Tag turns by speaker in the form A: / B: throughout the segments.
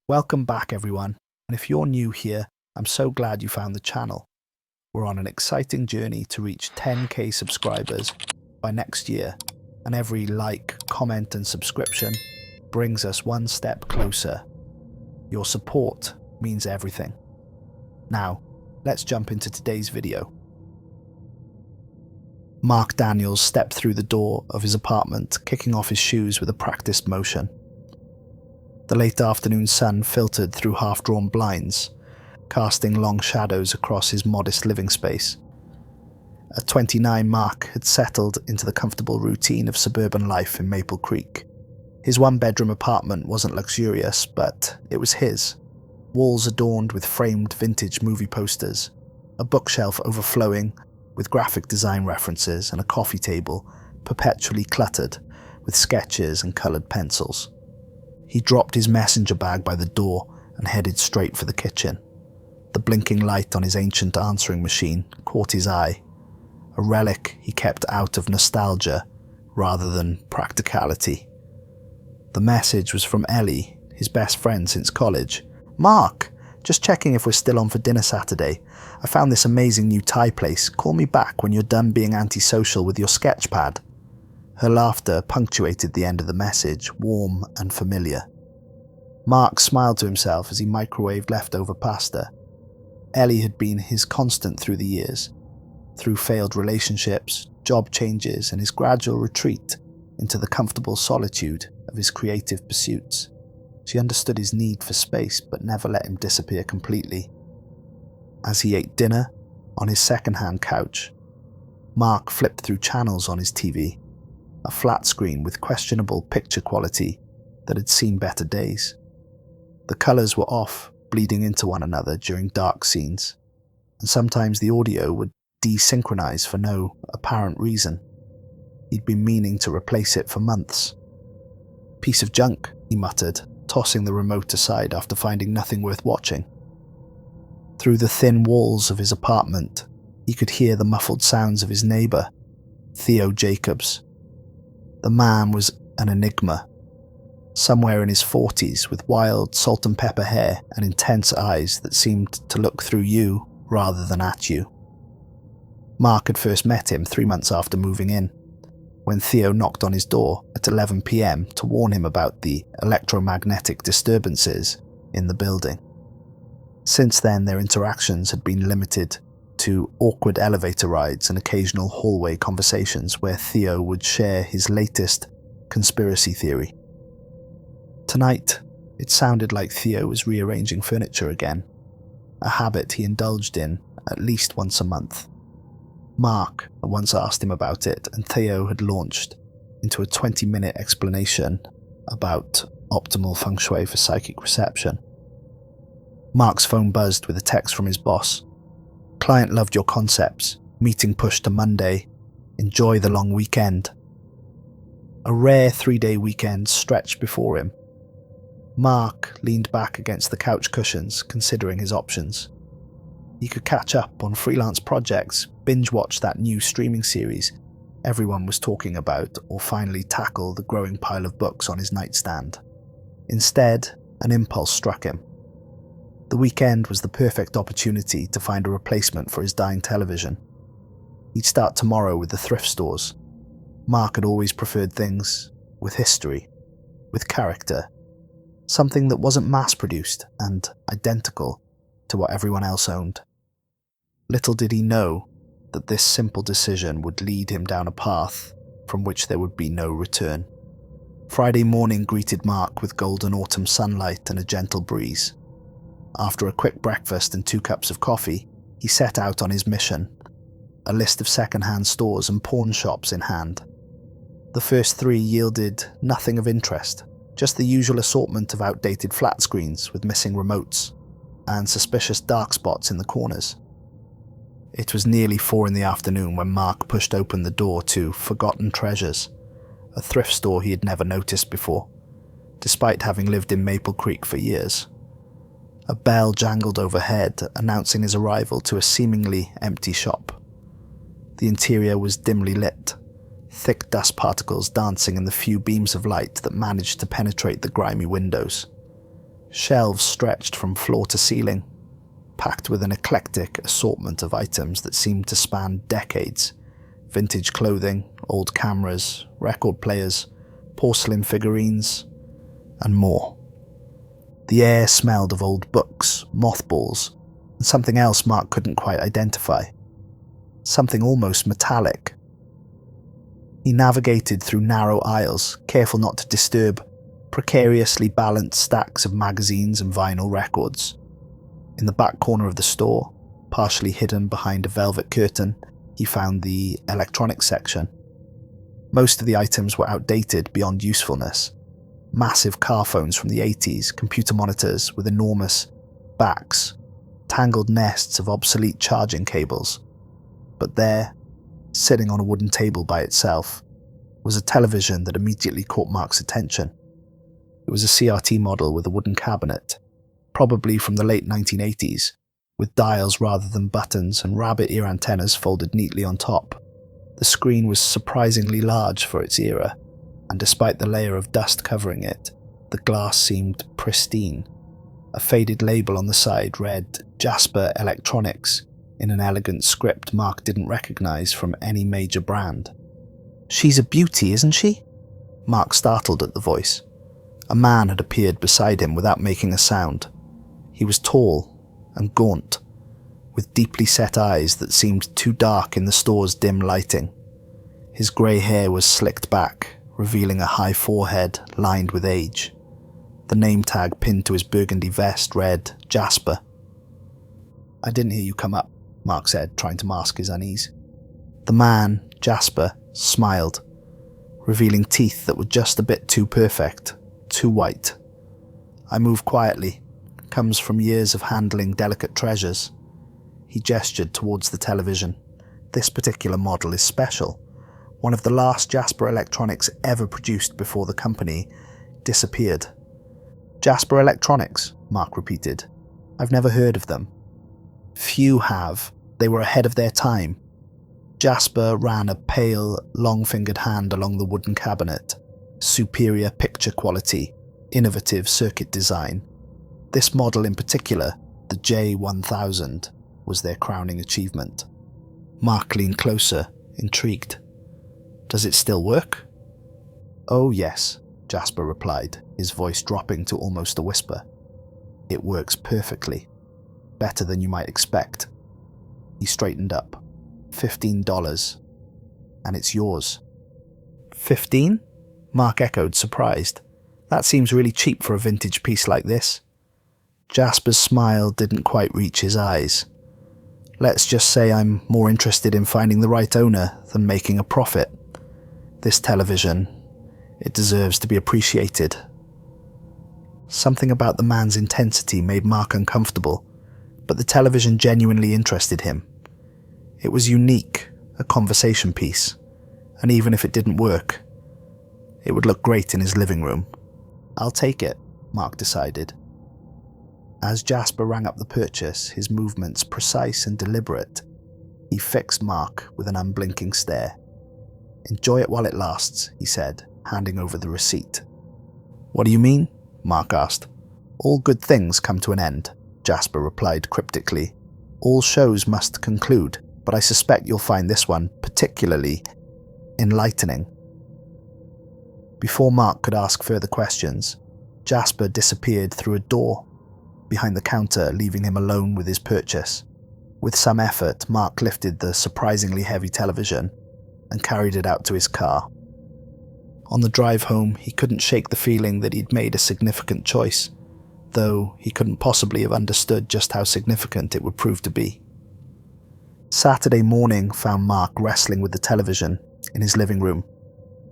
A: Welcome back, everyone, and if you're new here, I'm so glad you found the channel. We're on an exciting journey to reach 10k subscribers by next year, and every like, comment and subscription brings us one step closer. Your support means everything. Now, let's jump into today's video. Mark Daniels stepped through the door of his apartment, kicking off his shoes with a practiced motion. The late afternoon sun filtered through half-drawn blinds, casting long shadows across his modest living space. At 29, Mark had settled into the comfortable routine of suburban life in Maple Creek. His one-bedroom apartment wasn't luxurious, but it was his. Walls adorned with framed vintage movie posters, a bookshelf overflowing with graphic design references, and a coffee table perpetually cluttered with sketches and coloured pencils. He dropped his messenger bag by the door and headed straight for the kitchen. The blinking light on his ancient answering machine caught his eye, a relic he kept out of nostalgia rather than practicality. The message was from Ellie, his best friend since college. "Mark, just checking if we're still on for dinner Saturday. I found this amazing new Thai place. Call me back when you're done being antisocial with your sketch pad." Her laughter punctuated the end of the message, warm and familiar. Mark smiled to himself as he microwaved leftover pasta. Ellie had been his constant through the years, through failed relationships, job changes, and his gradual retreat into the comfortable solitude of his creative pursuits. She understood his need for space, but never let him disappear completely. As he ate dinner on his second-hand couch, Mark flipped through channels on his TV, a flat screen with questionable picture quality that had seen better days. The colours were off, bleeding into one another during dark scenes, and sometimes the audio would desynchronize for no apparent reason. He'd been meaning to replace it for months. "Piece of junk," he muttered, tossing the remote aside after finding nothing worth watching. Through the thin walls of his apartment, he could hear the muffled sounds of his neighbour, Theo Jacobs. The man was an enigma, somewhere in his 40s with wild salt and pepper hair and intense eyes that seemed to look through you rather than at you. Mark had first met him 3 months after moving in, when Theo knocked on his door at 11 p.m. to warn him about the electromagnetic disturbances in the building. Since then, their interactions had been limited to awkward elevator rides and occasional hallway conversations where Theo would share his latest conspiracy theory. Tonight, it sounded like Theo was rearranging furniture again, a habit he indulged in at least once a month. Mark had once asked him about it, and Theo had launched into a 20-minute explanation about optimal feng shui for psychic reception. Mark's phone buzzed with a text from his boss. "Client loved your concepts. Meeting pushed to Monday. Enjoy the long weekend." A rare 3-day weekend stretched before him. Mark leaned back against the couch cushions, considering his options. He could catch up on freelance projects, binge-watch that new streaming series everyone was talking about, or finally tackle the growing pile of books on his nightstand. Instead, an impulse struck him. The weekend was the perfect opportunity to find a replacement for his dying television. He'd start tomorrow with the thrift stores. Mark had always preferred things with history, with character, something that wasn't mass-produced and identical to what everyone else owned. Little did he know that this simple decision would lead him down a path from which there would be no return. Friday morning greeted Mark with golden autumn sunlight and a gentle breeze. After a quick breakfast and 2 cups of coffee, he set out on his mission, a list of second-hand stores and pawn shops in hand. The first 3 yielded nothing of interest, just the usual assortment of outdated flat screens with missing remotes and suspicious dark spots in the corners. It was nearly 4 in the afternoon when Mark pushed open the door to Forgotten Treasures, a thrift store he had never noticed before, despite having lived in Maple Creek for years. A bell jangled overhead, announcing his arrival to a seemingly empty shop. The interior was dimly lit, thick dust particles dancing in the few beams of light that managed to penetrate the grimy windows. Shelves stretched from floor to ceiling, packed with an eclectic assortment of items that seemed to span decades. Vintage clothing, old cameras, record players, porcelain figurines, and more. The air smelled of old books, mothballs, and something else Mark couldn't quite identify. Something almost metallic. He navigated through narrow aisles, careful not to disturb precariously balanced stacks of magazines and vinyl records. In the back corner of the store, partially hidden behind a velvet curtain, he found the electronics section. Most of the items were outdated beyond usefulness. Massive car phones from the 80s, computer monitors with enormous backs, tangled nests of obsolete charging cables. But there, sitting on a wooden table by itself, was a television that immediately caught Mark's attention. It was a CRT model with a wooden cabinet, probably from the late 1980s, with dials rather than buttons and rabbit ear antennas folded neatly on top. The screen was surprisingly large for its era, and despite the layer of dust covering it, the glass seemed pristine. A faded label on the side read Jasper Electronics in an elegant script Mark didn't recognize from any major brand. "She's a beauty, isn't she?" Mark startled at the voice. A man had appeared beside him without making a sound. He was tall and gaunt, with deeply set eyes that seemed too dark in the store's dim lighting. His grey hair was slicked back, revealing a high forehead lined with age. The name tag pinned to his burgundy vest read Jasper. "I didn't hear you come up," Mark said, trying to mask his unease. The man, Jasper, smiled, revealing teeth that were just a bit too perfect, too white. "I move quietly. Comes from years of handling delicate treasures." He gestured towards the television. "This particular model is special. One of the last Jasper Electronics ever produced before the company disappeared." "Jasper Electronics," Mark repeated. "I've never heard of them." "Few have. They were ahead of their time." Jasper ran a pale, long-fingered hand along the wooden cabinet. Superior picture quality, innovative circuit design. This model in particular, the J1000, was their crowning achievement. Mark leaned closer, intrigued. "Does it still work?" "Oh yes," Jasper replied, his voice dropping to almost a whisper. "It works perfectly. Better than you might expect." He straightened up. $15. "And it's yours." "15?" Mark echoed, surprised. "That seems really cheap for a vintage piece like this." Jasper's smile didn't quite reach his eyes. "Let's just say I'm more interested in finding the right owner than making a profit. This television, it deserves to be appreciated." Something about the man's intensity made Mark uncomfortable, but the television genuinely interested him. It was unique, a conversation piece, and even if it didn't work, it would look great in his living room. "I'll take it," Mark decided. As Jasper rang up the purchase, his movements precise and deliberate, he fixed Mark with an unblinking stare. "Enjoy it while it lasts," he said, handing over the receipt. "What do you mean?" Mark asked. "All good things come to an end," Jasper replied cryptically. "All shows must conclude, but I suspect you'll find this one particularly enlightening." Before Mark could ask further questions, Jasper disappeared through a door behind the counter, leaving him alone with his purchase. With some effort, Mark lifted the surprisingly heavy television and carried it out to his car. On the drive home, he couldn't shake the feeling that he'd made a significant choice, though he couldn't possibly have understood just how significant it would prove to be. Saturday morning found Mark wrestling with the television in his living room.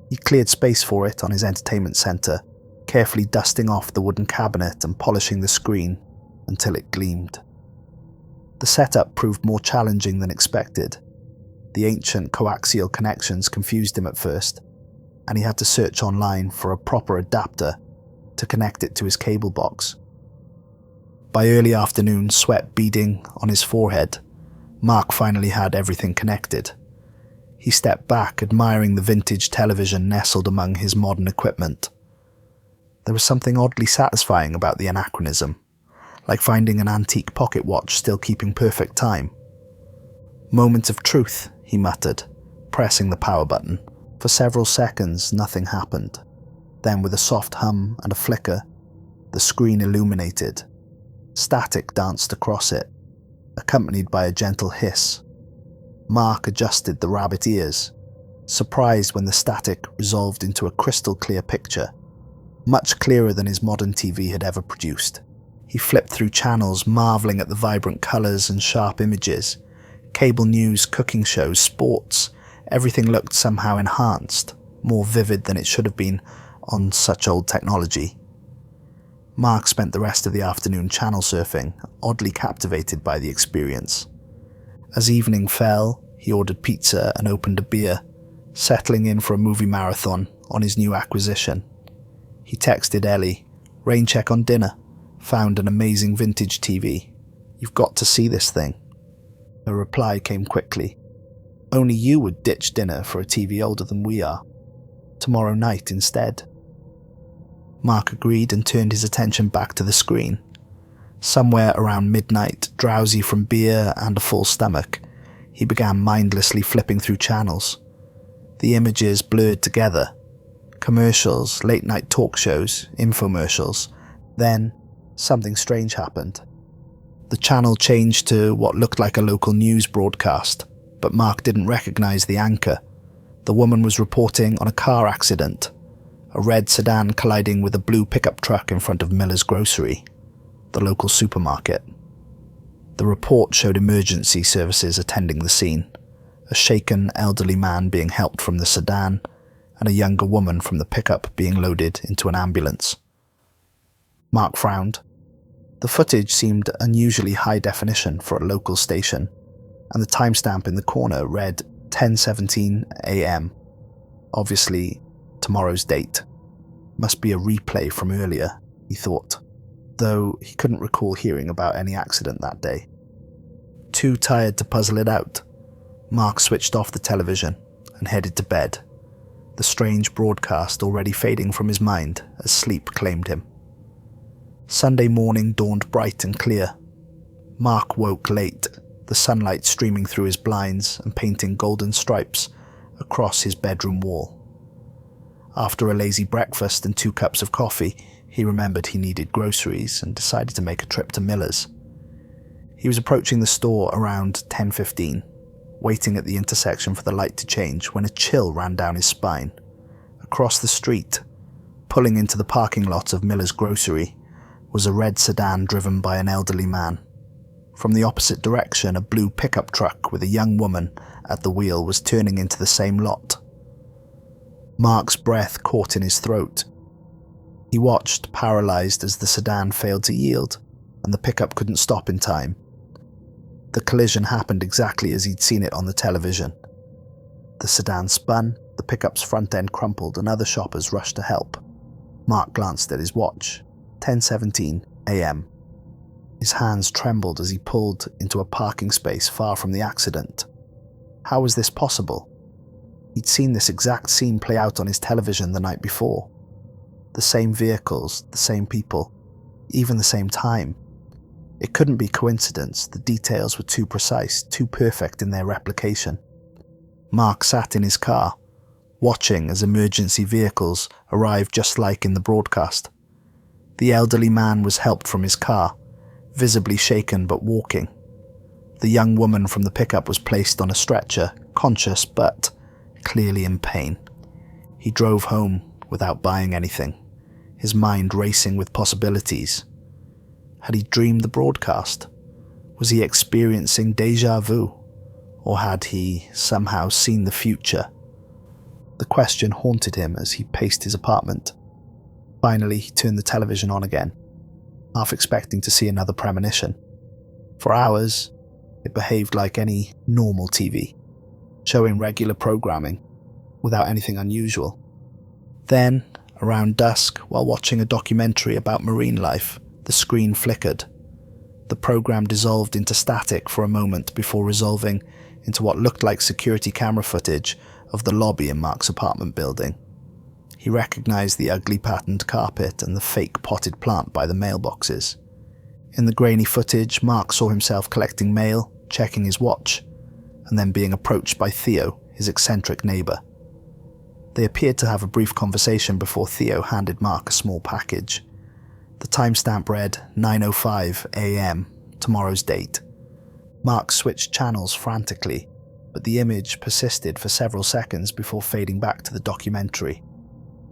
A: He cleared space for it on his entertainment center, carefully dusting off the wooden cabinet and polishing the screen until it gleamed. The setup proved more challenging than expected. The ancient coaxial connections confused him at first, and he had to search online for a proper adapter to connect it to his cable box. By early afternoon, sweat beading on his forehead, Mark finally had everything connected. He stepped back, admiring the vintage television nestled among his modern equipment. There was something oddly satisfying about the anachronism, like finding an antique pocket watch still keeping perfect time. "Moment of truth," he muttered, pressing the power button. For several seconds, nothing happened. Then, with a soft hum and a flicker, the screen illuminated. Static danced across it, accompanied by a gentle hiss. Mark adjusted the rabbit ears, surprised when the static resolved into a crystal-clear picture, much clearer than his modern TV had ever produced. He flipped through channels, marveling at the vibrant colours and sharp images. Cable news, cooking shows, sports, everything looked somehow enhanced, more vivid than it should have been on such old technology. Mark spent the rest of the afternoon channel surfing, oddly captivated by the experience. As evening fell, he ordered pizza and opened a beer, settling in for a movie marathon on his new acquisition. He texted Ellie, "Rain check on dinner. Found an amazing vintage TV. You've got to see this thing." Her reply came quickly. "Only you would ditch dinner for a TV older than we are. Tomorrow night instead." Mark agreed and turned his attention back to the screen. Somewhere around midnight, drowsy from beer and a full stomach, he began mindlessly flipping through channels. The images blurred together. Commercials, late-night talk shows, infomercials. Then, something strange happened. The channel changed to what looked like a local news broadcast, but Mark didn't recognize the anchor. The woman was reporting on a car accident, a red sedan colliding with a blue pickup truck in front of Miller's Grocery, the local supermarket. The report showed emergency services attending the scene, a shaken elderly man being helped from the sedan, and a younger woman from the pickup being loaded into an ambulance. Mark frowned. The footage seemed unusually high definition for a local station, and the timestamp in the corner read 10:17 a.m. Obviously, tomorrow's date. Must be a replay from earlier, he thought, though he couldn't recall hearing about any accident that day. Too tired to puzzle it out, Mark switched off the television and headed to bed, the strange broadcast already fading from his mind as sleep claimed him. Sunday morning dawned bright and clear. Mark woke late, the sunlight streaming through his blinds and painting golden stripes across his bedroom wall. After a lazy breakfast and 2 cups of coffee, he remembered he needed groceries and decided to make a trip to Miller's. He was approaching the store around 10:15, waiting at the intersection for the light to change when a chill ran down his spine. Across the street, pulling into the parking lot of Miller's Grocery, was a red sedan driven by an elderly man. From the opposite direction, a blue pickup truck with a young woman at the wheel was turning into the same lot. Mark's breath caught in his throat. He watched, paralyzed, as the sedan failed to yield, and the pickup couldn't stop in time. The collision happened exactly as he'd seen it on the television. The sedan spun, the pickup's front end crumpled, and other shoppers rushed to help. Mark glanced at his watch. 10:17 a.m. His hands trembled as he pulled into a parking space far from the accident. How was this possible? He'd seen this exact scene play out on his television the night before. The same vehicles, the same people, even the same time. It couldn't be coincidence. The details were too precise, too perfect in their replication. Mark sat in his car, watching as emergency vehicles arrived just like in the broadcast. The elderly man was helped from his car, visibly shaken but walking. The young woman from the pickup was placed on a stretcher, conscious but clearly in pain. He drove home without buying anything, his mind racing with possibilities. Had he dreamed the broadcast? Was he experiencing déjà vu? Or had he somehow seen the future? The question haunted him as he paced his apartment. Finally, he turned the television on again, half expecting to see another premonition. For hours, it behaved like any normal TV, showing regular programming, without anything unusual. Then, around dusk, while watching a documentary about marine life, the screen flickered. The program dissolved into static for a moment before resolving into what looked like security camera footage of the lobby in Mark's apartment building. He recognized the ugly patterned carpet and the fake potted plant by the mailboxes. In the grainy footage, Mark saw himself collecting mail, checking his watch, and then being approached by Theo, his eccentric neighbour. They appeared to have a brief conversation before Theo handed Mark a small package. The timestamp read 9:05 a.m., tomorrow's date. Mark switched channels frantically, but the image persisted for several seconds before fading back to the documentary.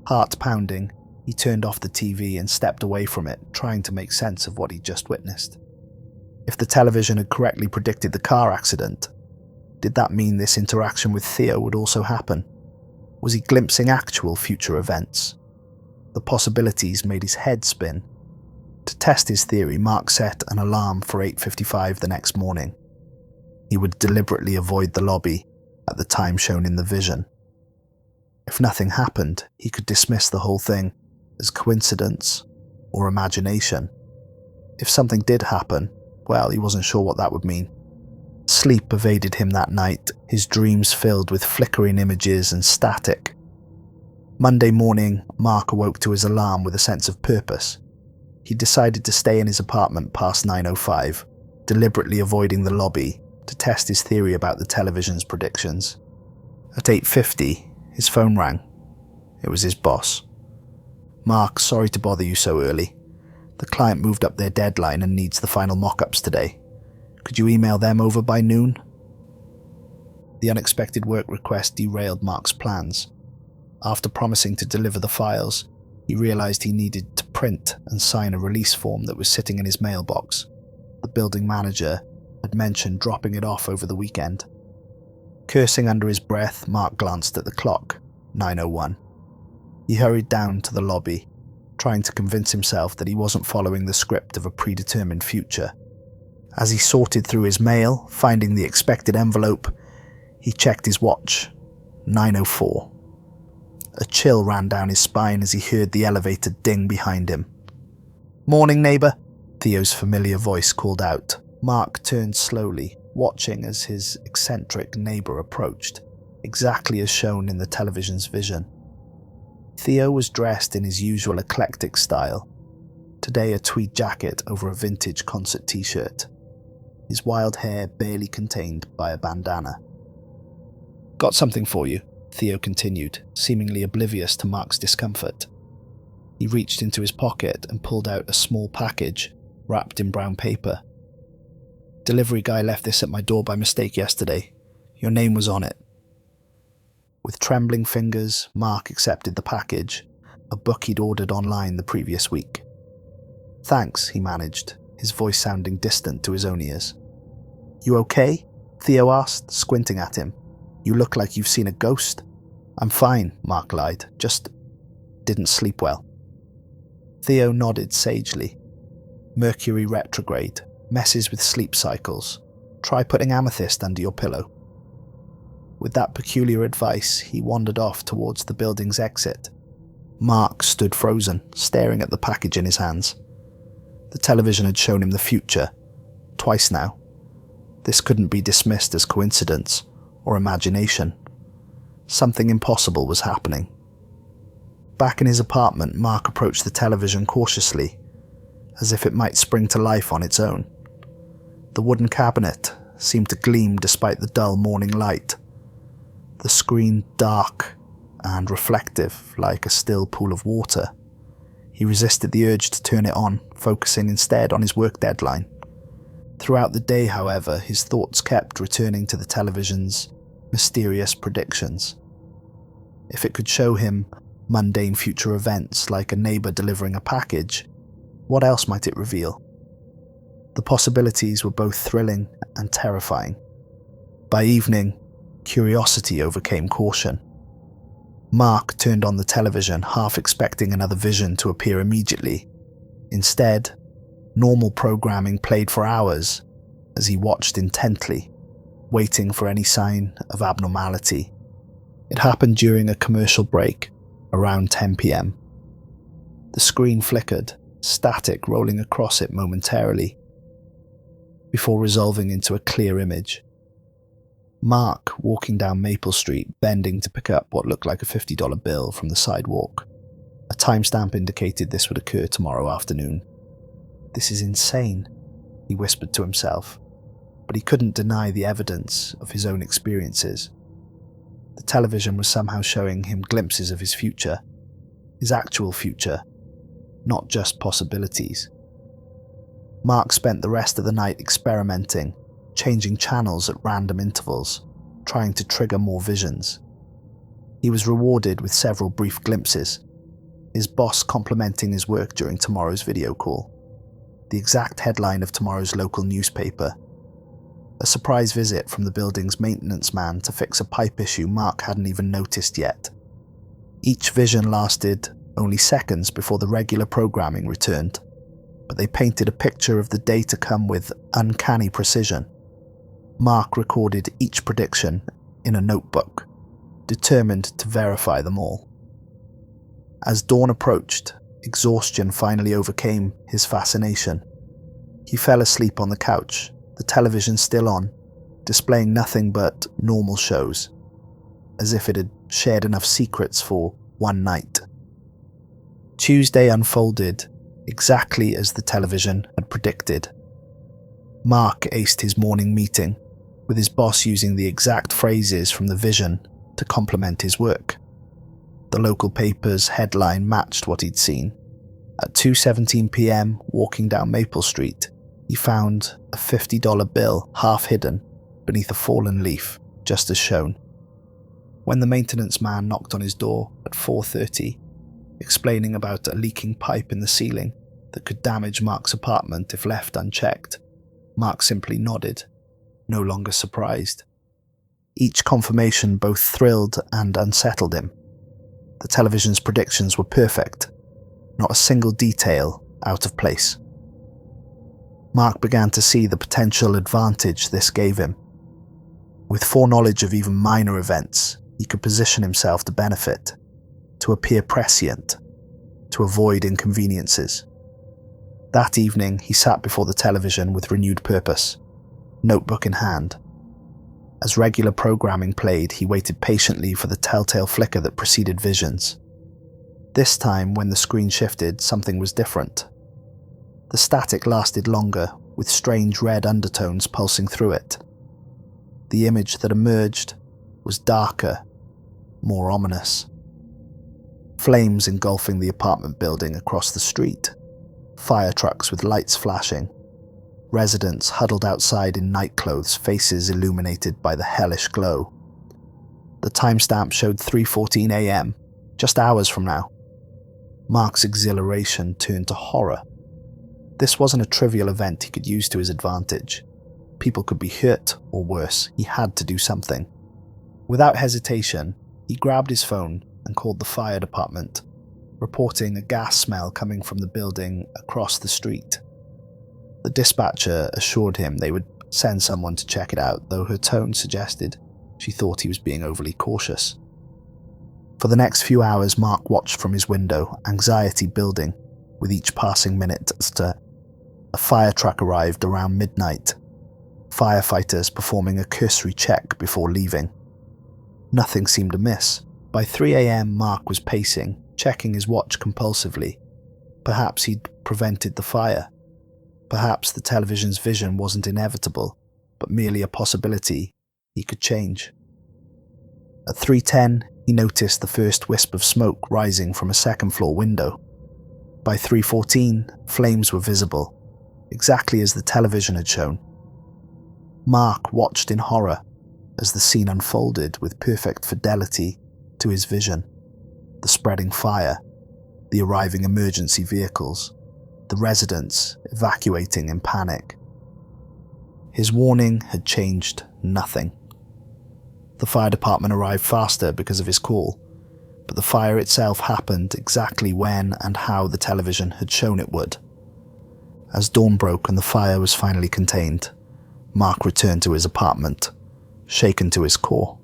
A: Heart pounding, he turned off the TV and stepped away from it, trying to make sense of what he'd just witnessed. If the television had correctly predicted the car accident, did that mean this interaction with Theo would also happen? Was he glimpsing actual future events? The possibilities made his head spin. To test his theory, Mark set an alarm for 8:55 the next morning. He would deliberately avoid the lobby at the time shown in the vision. If nothing happened, he could dismiss the whole thing as coincidence or imagination. If something did happen, well, he wasn't sure what that would mean. Sleep evaded him that night, his dreams filled with flickering images and static. Monday morning, Mark awoke to his alarm with a sense of purpose. He decided to stay in his apartment past 9:05, deliberately avoiding the lobby to test his theory about the television's predictions. At 8:50, his phone rang. It was his boss. "Mark, sorry to bother you so early. The client moved up their deadline and needs the final mock-ups today. Could you email them over by noon?" The unexpected work request derailed Mark's plans. After promising to deliver the files, he realized he needed to print and sign a release form that was sitting in his mailbox. The building manager had mentioned dropping it off over the weekend. Cursing under his breath, Mark glanced at the clock, 9:01. He hurried down to the lobby, trying to convince himself that he wasn't following the script of a predetermined future. As he sorted through his mail, finding the expected envelope, he checked his watch, 9:04. A chill ran down his spine as he heard the elevator ding behind him. "Morning, neighbour," Theo's familiar voice called out. Mark turned slowly, watching as his eccentric neighbour approached, exactly as shown in the television's vision. Theo was dressed in his usual eclectic style, today a tweed jacket over a vintage concert t-shirt, his wild hair barely contained by a bandana. "Got something for you," Theo continued, seemingly oblivious to Mark's discomfort. He reached into his pocket and pulled out a small package wrapped in brown paper. "Delivery guy left this at my door by mistake yesterday. Your name was on it." With trembling fingers, Mark accepted the package, a book he'd ordered online the previous week. "Thanks," he managed, his voice sounding distant to his own ears. "You okay?" Theo asked, squinting at him. "You look like you've seen a ghost." "I'm fine," Mark lied, "just didn't sleep well." Theo nodded sagely. "Mercury retrograde, messes with sleep cycles. Try putting amethyst under your pillow." With that peculiar advice, he wandered off towards the building's exit. Mark stood frozen, staring at the package in his hands. The television had shown him the future, twice now. This couldn't be dismissed as coincidence or imagination. Something impossible was happening. Back in his apartment, Mark approached the television cautiously, as if it might spring to life on its own. The wooden cabinet seemed to gleam despite the dull morning light, the screen dark and reflective like a still pool of water. He resisted the urge to turn it on, focusing instead on his work deadline. Throughout the day, however, his thoughts kept returning to the television's mysterious predictions. If it could show him mundane future events like a neighbour delivering a package, what else might it reveal? The possibilities were both thrilling and terrifying. By evening, curiosity overcame caution. Mark turned on the television, half expecting another vision to appear immediately. Instead, normal programming played for hours as he watched intently, waiting for any sign of abnormality. It happened during a commercial break, around 10 p.m. The screen flickered, static rolling across it momentarily, before resolving into a clear image. Mark walking down Maple Street, bending to pick up what looked like a $50 bill from the sidewalk. A timestamp indicated this would occur tomorrow afternoon. "This is insane," he whispered to himself, but he couldn't deny the evidence of his own experiences. The television was somehow showing him glimpses of his future, his actual future, not just possibilities. Mark spent the rest of the night experimenting, changing channels at random intervals, trying to trigger more visions. He was rewarded with several brief glimpses, his boss complimenting his work during tomorrow's video call, the exact headline of tomorrow's local newspaper, a surprise visit from the building's maintenance man to fix a pipe issue Mark hadn't even noticed yet. Each vision lasted only seconds before the regular programming returned, but they painted a picture of the day to come with uncanny precision. Mark recorded each prediction in a notebook, determined to verify them all. As dawn approached, exhaustion finally overcame his fascination. He fell asleep on the couch, the television still on, displaying nothing but normal shows, as if it had shared enough secrets for one night. Tuesday unfolded exactly as the television had predicted. Mark aced his morning meeting, with his boss using the exact phrases from the vision to compliment his work. The local paper's headline matched what he'd seen. At 2:17 p.m., walking down Maple Street, he found a $50 bill half hidden beneath a fallen leaf, just as shown. When the maintenance man knocked on his door at 4:30, explaining about a leaking pipe in the ceiling that could damage Mark's apartment if left unchecked, Mark simply nodded, no longer surprised. Each confirmation both thrilled and unsettled him. The television's predictions were perfect, not a single detail out of place. Mark began to see the potential advantage this gave him. With foreknowledge of even minor events, he could position himself to benefit, to appear prescient, to avoid inconveniences. That evening, he sat before the television with renewed purpose, notebook in hand. As regular programming played, he waited patiently for the telltale flicker that preceded visions. This time, when the screen shifted, something was different. The static lasted longer, with strange red undertones pulsing through it. The image that emerged was darker, more ominous. Flames engulfing the apartment building across the street, fire trucks with lights flashing, residents huddled outside in nightclothes, faces illuminated by the hellish glow. The timestamp showed 3:14 a.m., just hours from now. Mark's exhilaration turned to horror. This wasn't a trivial event he could use to his advantage. People could be hurt, or worse, he had to do something. Without hesitation, he grabbed his phone and called the fire department, reporting a gas smell coming from the building across the street. The dispatcher assured him they would send someone to check it out, though her tone suggested she thought he was being overly cautious. For the next few hours, Mark watched from his window, anxiety building with each passing minute. A fire truck arrived around midnight, firefighters performing a cursory check before leaving. Nothing seemed amiss. By 3 a.m, Mark was pacing, checking his watch compulsively. Perhaps he'd prevented the fire. Perhaps the television's vision wasn't inevitable, but merely a possibility he could change. At 3:10, he noticed the first wisp of smoke rising from a second-floor window. By 3:14, flames were visible, exactly as the television had shown. Mark watched in horror as the scene unfolded with perfect fidelity to his vision. The spreading fire, the arriving emergency vehicles, the residents evacuating in panic. His warning had changed nothing. The fire department arrived faster because of his call, but the fire itself happened exactly when and how the television had shown it would. As dawn broke and the fire was finally contained, Mark returned to his apartment, shaken to his core.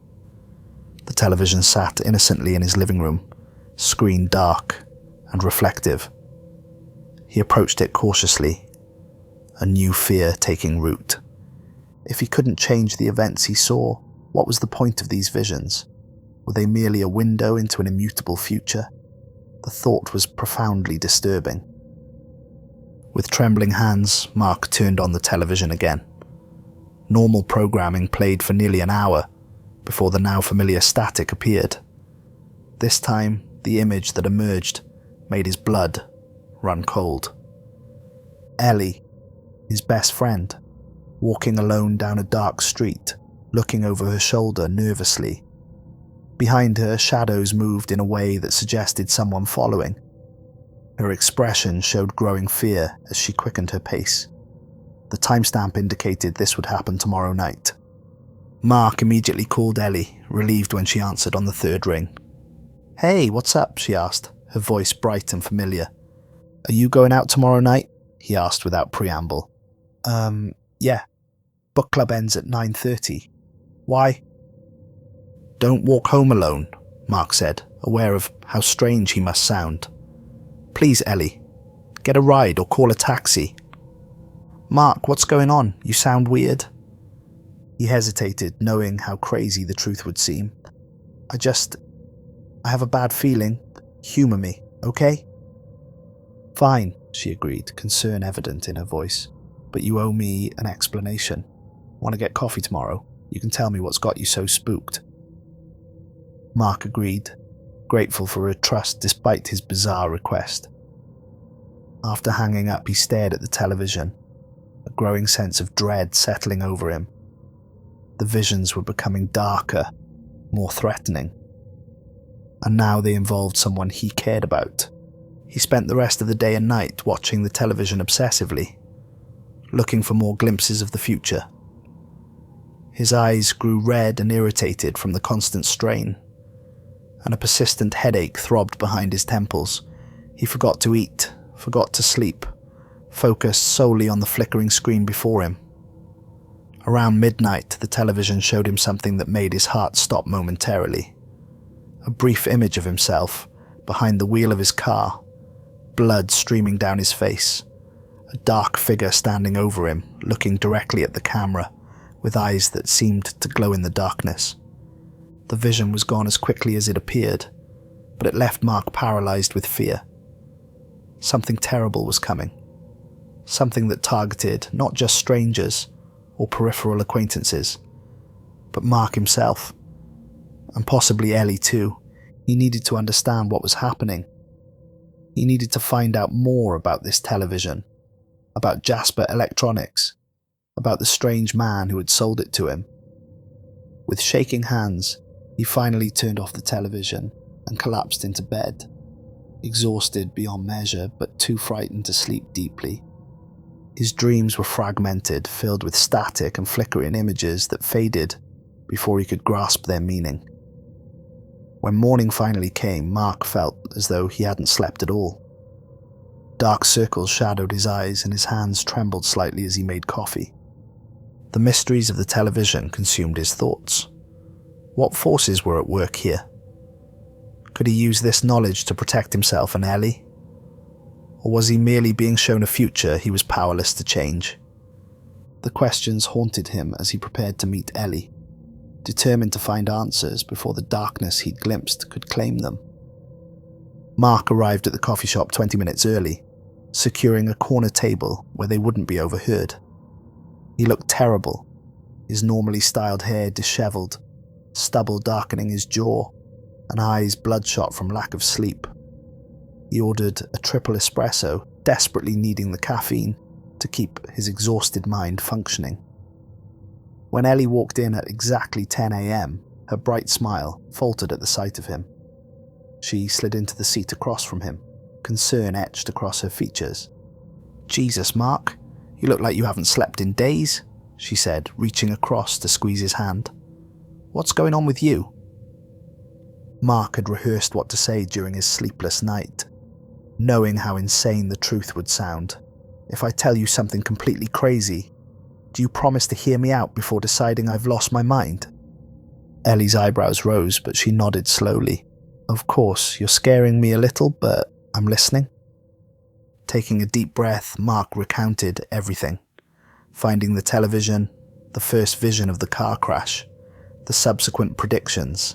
A: The television sat innocently in his living room, screen dark and reflective. He approached it cautiously, a new fear taking root. If he couldn't change the events he saw, What was the point of these visions? Were they merely a window into an immutable future? The thought was profoundly disturbing. With trembling hands, Mark turned on the television again. Normal programming played for nearly an hour before the now familiar static appeared. This time, the image that emerged made his blood run cold. Ellie, his best friend, walking alone down a dark street, looking over her shoulder nervously. Behind her, shadows moved in a way that suggested someone following. Her expression showed growing fear as she quickened her pace. The timestamp indicated this would happen tomorrow night. Mark immediately called Ellie, relieved when she answered on the third ring. "Hey, what's up?" she asked, her voice bright and familiar. "Are you going out tomorrow night?" he asked without preamble. Yeah. Book club ends at 9:30. Why?" "Don't walk home alone," Mark said, aware of how strange he must sound. "Please, Ellie, get a ride or call a taxi." "Mark, what's going on? You sound weird." He hesitated, knowing how crazy the truth would seem. I have a bad feeling. Humor me, okay?" "Fine," she agreed, concern evident in her voice. "But you owe me an explanation. Want to get coffee tomorrow? You can tell me what's got you so spooked." Mark agreed, grateful for her trust despite his bizarre request. After hanging up, he stared at the television, a growing sense of dread settling over him. The visions were becoming darker, more threatening. And now they involved someone he cared about. He spent the rest of the day and night watching the television obsessively, looking for more glimpses of the future. His eyes grew red and irritated from the constant strain, and a persistent headache throbbed behind his temples. He forgot to eat, forgot to sleep, focused solely on the flickering screen before him. Around midnight, the television showed him something that made his heart stop momentarily. A brief image of himself, behind the wheel of his car, blood streaming down his face, a dark figure standing over him, looking directly at the camera, with eyes that seemed to glow in the darkness. The vision was gone as quickly as it appeared, but it left Mark paralyzed with fear. Something terrible was coming. Something that targeted not just strangers or peripheral acquaintances, but Mark himself. And possibly Ellie too. He needed to understand what was happening. He needed to find out more about this television, about Jasper Electronics, about the strange man who had sold it to him. With shaking hands, he finally turned off the television and collapsed into bed, exhausted beyond measure but too frightened to sleep deeply. His dreams were fragmented, filled with static and flickering images that faded before he could grasp their meaning. When morning finally came, Mark felt as though he hadn't slept at all. Dark circles shadowed his eyes and his hands trembled slightly as he made coffee. The mysteries of the television consumed his thoughts. What forces were at work here? Could he use this knowledge to protect himself and Ellie? Or was he merely being shown a future he was powerless to change? The questions haunted him as he prepared to meet Ellie, determined to find answers before the darkness he'd glimpsed could claim them. Mark arrived at the coffee shop 20 minutes early, securing a corner table where they wouldn't be overheard. He looked terrible, his normally styled hair disheveled, stubble darkening his jaw, and eyes bloodshot from lack of sleep. He ordered a triple espresso, desperately needing the caffeine to keep his exhausted mind functioning. When Ellie walked in at exactly 10 a.m., her bright smile faltered at the sight of him. She slid into the seat across from him, concern etched across her features. "Jesus, Mark, you look like you haven't slept in days," she said, reaching across to squeeze his hand. "What's going on with you?" Mark had rehearsed what to say during his sleepless night, knowing how insane the truth would sound. "If I tell you something completely crazy, do you promise to hear me out before deciding I've lost my mind?" Ellie's eyebrows rose, but she nodded slowly. "Of course, you're scaring me a little, but I'm listening." Taking a deep breath, Mark recounted everything. Finding the television, the first vision of the car crash, the subsequent predictions,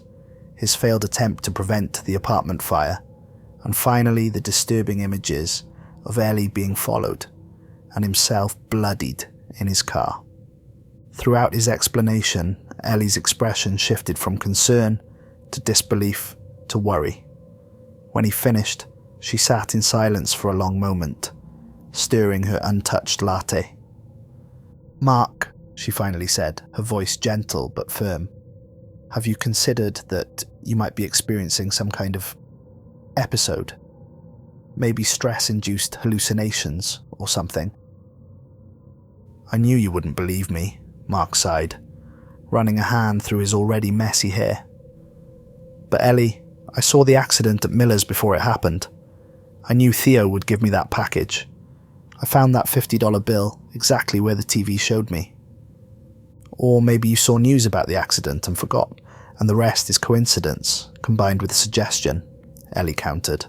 A: his failed attempt to prevent the apartment fire, and finally the disturbing images of Ellie being followed and himself bloodied in his car. Throughout his explanation, Ellie's expression shifted from concern to disbelief to worry. When he finished, she sat in silence for a long moment, stirring her untouched latte. "Mark," she finally said, her voice gentle but firm, "have you considered that you might be experiencing some kind of episode? Maybe stress-induced hallucinations or something?" "I knew you wouldn't believe me," Mark sighed, running a hand through his already messy hair. "But Ellie, I saw the accident at Miller's before it happened. I knew Theo would give me that package. I found that $50 bill exactly where the TV showed me. Or maybe you saw news about the accident and forgot, and the rest is coincidence combined with suggestion," Ellie countered.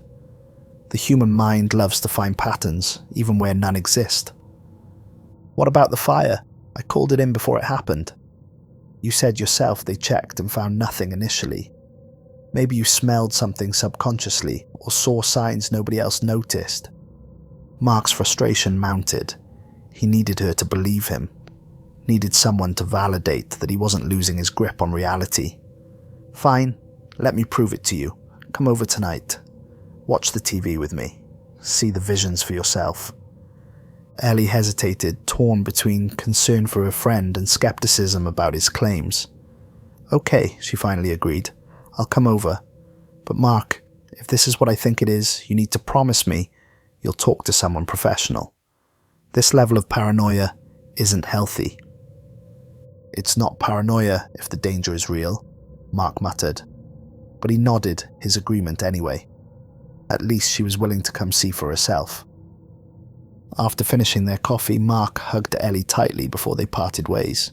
A: "The human mind loves to find patterns, even where none exist." "What about the fire? I called it in before it happened. You said yourself they checked and found nothing initially. Maybe you smelled something subconsciously or saw signs nobody else noticed." Mark's frustration mounted. He needed her to believe him, needed someone to validate that he wasn't losing his grip on reality. "Fine, let me prove it to you. Come over tonight. Watch the TV with me. See the visions for yourself." Ellie hesitated, torn between concern for her friend and skepticism about his claims. "Okay," she finally agreed. "I'll come over. But Mark, if this is what I think it is, you need to promise me you'll talk to someone professional. This level of paranoia isn't healthy." "It's not paranoia if the danger is real," Mark muttered. But he nodded his agreement anyway. At least she was willing to come see for herself. After finishing their coffee, Mark hugged Ellie tightly before they parted ways.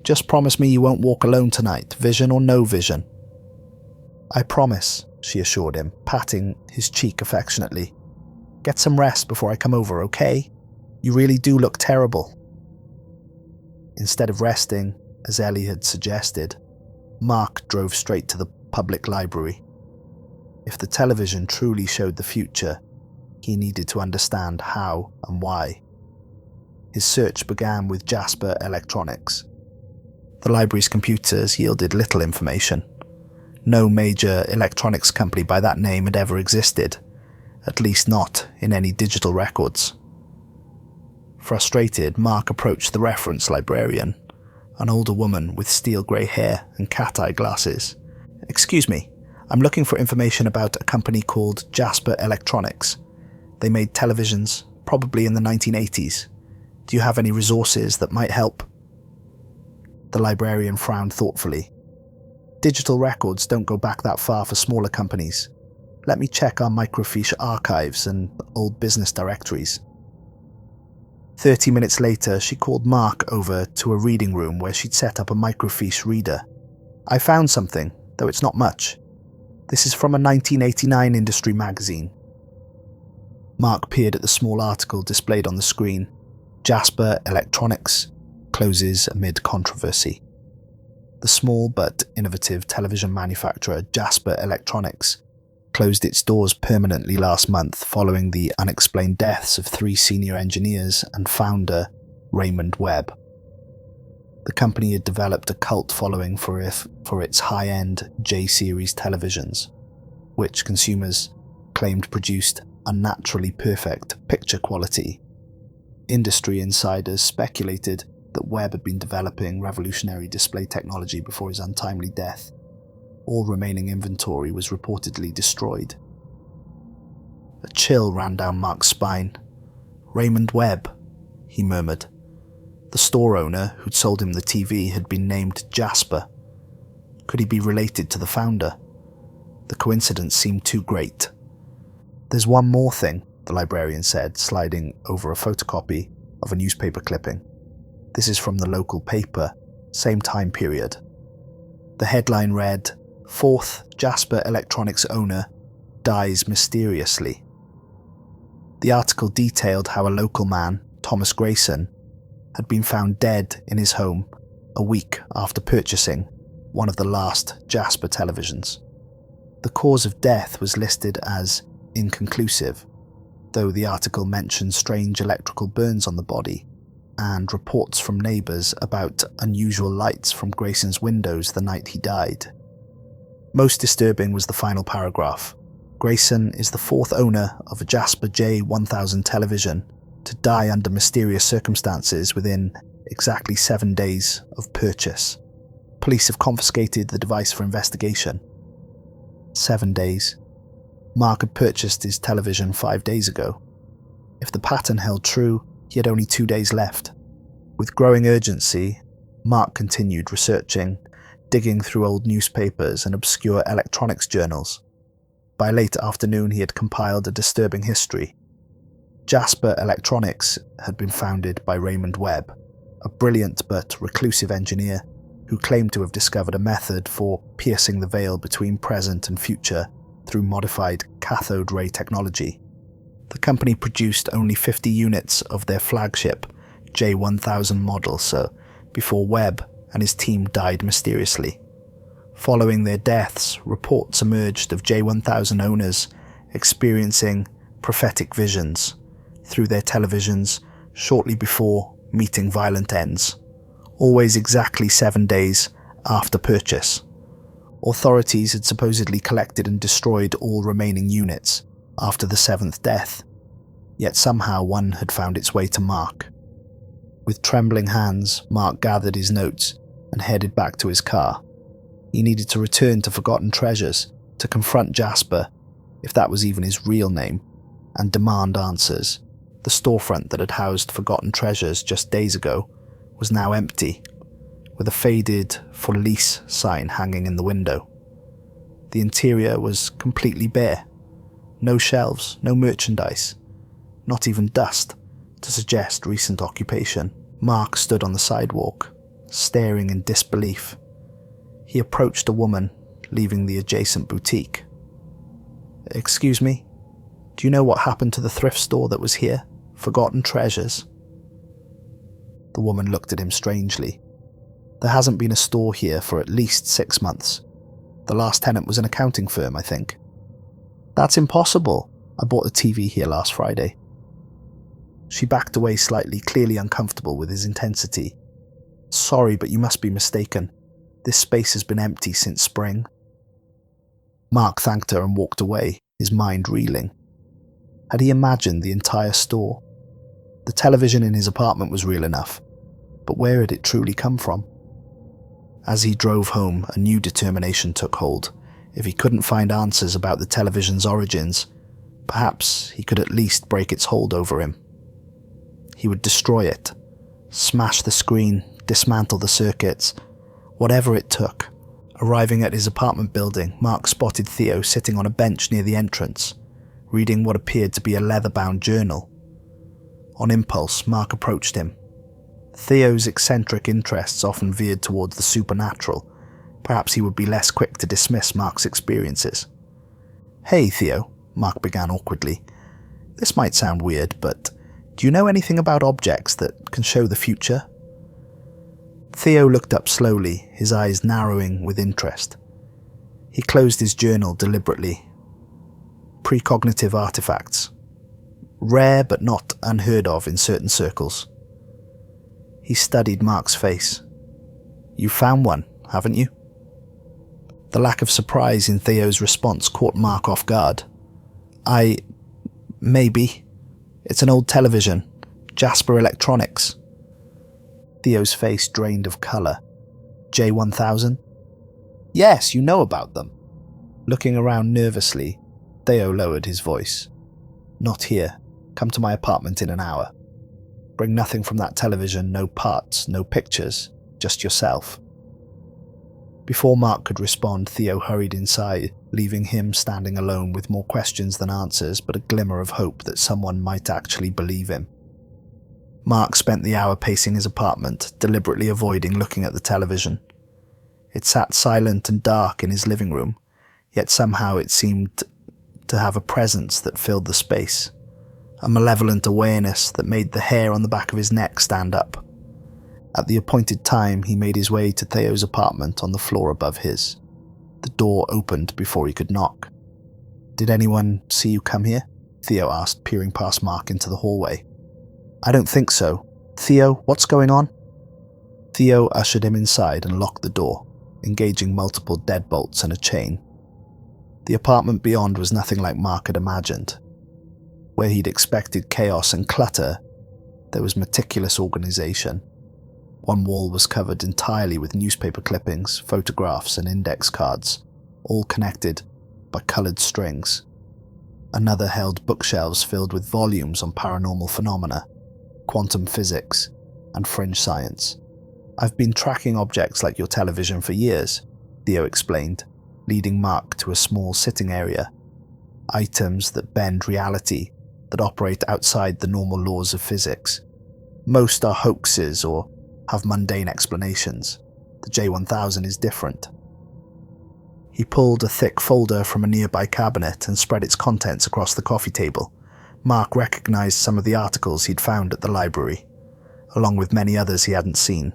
A: "Just promise me you won't walk alone tonight, vision or no vision." "I promise," she assured him, patting his cheek affectionately. "Get some rest before I come over, okay? You really do look terrible." Instead of resting, as Ellie had suggested, Mark drove straight to the public library. If the television truly showed the future, he needed to understand how and why. His search began with Jasper Electronics. The library's computers yielded little information. No major electronics company by that name had ever existed, at least not in any digital records. Frustrated, Mark approached the reference librarian, an older woman with steel-grey hair and cat-eye glasses. "Excuse me, I'm looking for information about a company called Jasper Electronics. They made televisions, probably in the 1980s. Do you have any resources that might help?" The librarian frowned thoughtfully. "Digital records don't go back that far for smaller companies. Let me check our microfiche archives and old business directories." 30 minutes later, she called Mark over to a reading room where she'd set up a microfiche reader. "I found something, though it's not much. This is from a 1989 industry magazine." Mark peered at the small article displayed on the screen. "Jasper Electronics closes amid controversy." The small but innovative television manufacturer Jasper Electronics closed its doors permanently last month following the unexplained deaths of 3 senior engineers and founder Raymond Webb. The company had developed a cult following for its high-end J-series televisions, which consumers claimed produced unnaturally perfect picture quality. Industry insiders speculated that Webb had been developing revolutionary display technology before his untimely death. All remaining inventory was reportedly destroyed. A chill ran down Mark's spine. "Raymond Webb," he murmured. The store owner who'd sold him the TV had been named Jasper. Could he be related to the founder? The coincidence seemed too great. "There's one more thing," the librarian said, sliding over a photocopy of a newspaper clipping. "This is from the local paper, same time period." The headline read, "Fourth Jasper Electronics owner dies mysteriously." The article detailed how a local man, Thomas Grayson, had been found dead in his home a week after purchasing one of the last Jasper televisions. The cause of death was listed as inconclusive, though the article mentioned strange electrical burns on the body and reports from neighbours about unusual lights from Grayson's windows the night he died. Most disturbing was the final paragraph. Grayson is the fourth owner of a Jasper J1000 television to die under mysterious circumstances within exactly 7 days of purchase. Police have confiscated the device for investigation. 7 days. Mark had purchased his television 5 days ago. If the pattern held true, he had only 2 days left. With growing urgency, Mark continued researching, digging through old newspapers and obscure electronics journals. By late afternoon, he had compiled a disturbing history. Jasper Electronics had been founded by Raymond Webb, a brilliant but reclusive engineer who claimed to have discovered a method for piercing the veil between present and future through modified cathode ray technology. The company produced only 50 units of their flagship J1000 model, so before Webb and his team died mysteriously. Following their deaths, reports emerged of J1000 owners experiencing prophetic visions through their televisions shortly before meeting violent ends, always exactly 7 days after purchase. Authorities had supposedly collected and destroyed all remaining units after the 7th death, yet somehow one had found its way to Mark. With trembling hands, Mark gathered his notes and headed back to his car. He needed to return to Forgotten Treasures to confront Jasper, if that was even his real name, and demand answers. The storefront that had housed Forgotten Treasures just days ago was now empty, with a faded "for lease" sign hanging in the window. The interior was completely bare. No shelves, no merchandise, not even dust to suggest recent occupation. Mark stood on the sidewalk, staring in disbelief. He approached a woman leaving the adjacent boutique. "Excuse me, do you know what happened to the thrift store that was here? Forgotten Treasures?" The woman looked at him strangely. "There hasn't been a store here for at least 6 months. The last tenant was an accounting firm, I think." "That's impossible. I bought a TV here last Friday." She backed away slightly, clearly uncomfortable with his intensity. "Sorry, but you must be mistaken. This space has been empty since spring." Mark thanked her and walked away, his mind reeling. Had he imagined the entire store? The television in his apartment was real enough, but where had it truly come from? As he drove home, a new determination took hold. If he couldn't find answers about the television's origins, perhaps he could at least break its hold over him. He would destroy it, smash the screen, dismantle the circuits, whatever it took. Arriving at his apartment building, Mark spotted Theo sitting on a bench near the entrance, reading what appeared to be a leather-bound journal. On impulse, Mark approached him. Theo's eccentric interests often veered towards the supernatural. Perhaps he would be less quick to dismiss Mark's experiences. "Hey, Theo," Mark began awkwardly. "This might sound weird, but do you know anything about objects that can show the future?" Theo looked up slowly, his eyes narrowing with interest. He closed his journal deliberately. Precognitive artifacts. Rare but not unheard of in certain circles. He studied Mark's face. "You found one, haven't you?" The lack of surprise in Theo's response caught Mark off guard. Maybe. It's an old television. Jasper Electronics." Theo's face drained of colour. "J1000? "Yes, you know about them." Looking around nervously, Theo lowered his voice. "Not here. Come to my apartment in an hour. Bring nothing from that television, no parts, no pictures, just yourself." Before Mark could respond, Theo hurried inside, leaving him standing alone with more questions than answers, but a glimmer of hope that someone might actually believe him. Mark spent the hour pacing his apartment, deliberately avoiding looking at the television. It sat silent and dark in his living room, yet somehow it seemed to have a presence that filled the space, a malevolent awareness that made the hair on the back of his neck stand up. At the appointed time, he made his way to Theo's apartment on the floor above his. The door opened before he could knock. "Did anyone see you come here?" Theo asked, peering past Mark into the hallway. "I don't think so. Theo, what's going on?" Theo ushered him inside and locked the door, engaging multiple deadbolts and a chain. The apartment beyond was nothing like Mark had imagined. Where he'd expected chaos and clutter, there was meticulous organization. One wall was covered entirely with newspaper clippings, photographs, and index cards, all connected by coloured strings. Another held bookshelves filled with volumes on paranormal phenomena, quantum physics, and fringe science. "I've been tracking objects like your television for years," Theo explained, leading Mark to a small sitting area. "Items that bend reality, that operate outside the normal laws of physics. Most are hoaxes or have mundane explanations. The J1000 is different." He pulled a thick folder from a nearby cabinet and spread its contents across the coffee table. Mark recognized some of the articles he'd found at the library, along with many others he hadn't seen.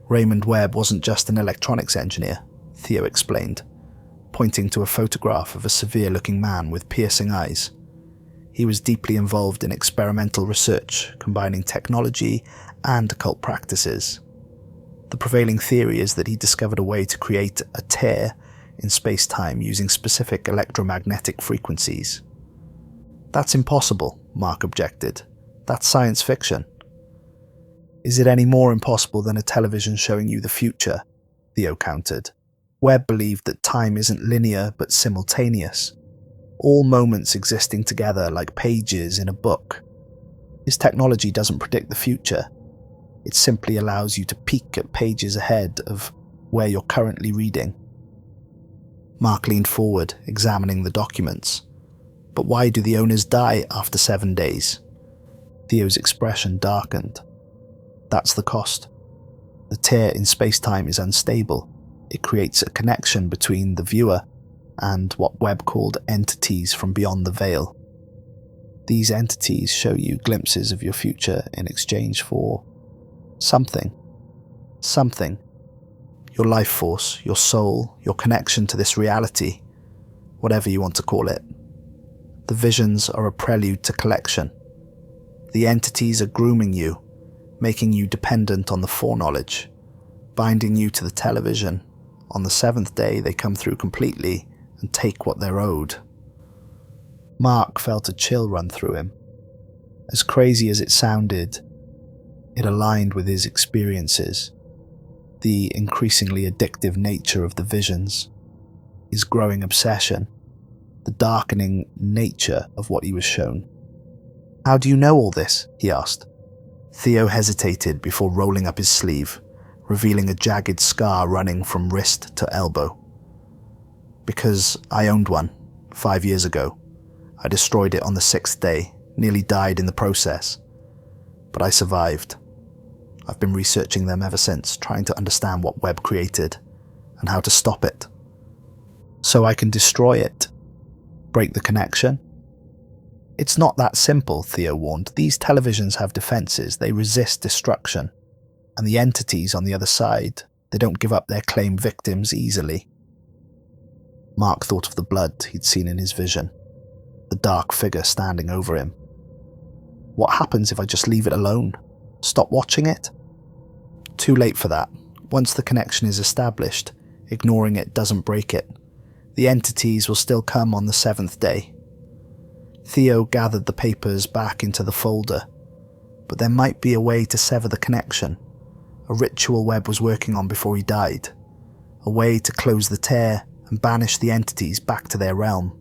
A: Raymond Webb wasn't just an electronics engineer, Theo explained, pointing to a photograph of a severe-looking man with piercing eyes. He was deeply involved in experimental research, combining technology and occult practices. The prevailing theory is that he discovered a way to create a tear in space-time using specific electromagnetic frequencies. "That's impossible," Mark objected. "That's science fiction." "Is it any more impossible than a television showing you the future?" Theo countered. Webb believed that time isn't linear but simultaneous, all moments existing together like pages in a book. His technology doesn't predict the future. It simply allows you to peek at pages ahead of where you're currently reading. Mark leaned forward, examining the documents. "But why do the owners die after 7 days?" Theo's expression darkened. "That's the cost. The tear in space-time is unstable. It creates a connection between the viewer and what Webb called entities from beyond the veil. These entities show you glimpses of your future in exchange for something. Something. Your life force, your soul, your connection to this reality, whatever you want to call it. The visions are a prelude to collection. The entities are grooming you, making you dependent on the foreknowledge, binding you to the television. On the 7th day, they come through completely and take what they're owed." Mark felt a chill run through him. As crazy as it sounded, it aligned with his experiences. The increasingly addictive nature of the visions, his growing obsession, the darkening nature of what he was shown. "How do you know all this?" he asked. Theo hesitated before rolling up his sleeve, revealing a jagged scar running from wrist to elbow. "Because I owned one, 5 years ago. I destroyed it on the 6th day, nearly died in the process. But I survived. I've been researching them ever since, trying to understand what Webb created and how to stop it. So I can destroy it. Break the connection." "It's not that simple," Theo warned. "These televisions have defenses. They resist destruction. And the entities on the other side, they don't give up their claimed victims easily." Mark thought of the blood he'd seen in his vision, the dark figure standing over him. "What happens if I just leave it alone? Stop watching it?" "Too late for that. Once the connection is established, ignoring it doesn't break it. The entities will still come on the 7th day." Theo gathered the papers back into the folder. But there might be a way to sever the connection. A ritual Webb was working on before he died. A way to close the tear and banish the entities back to their realm.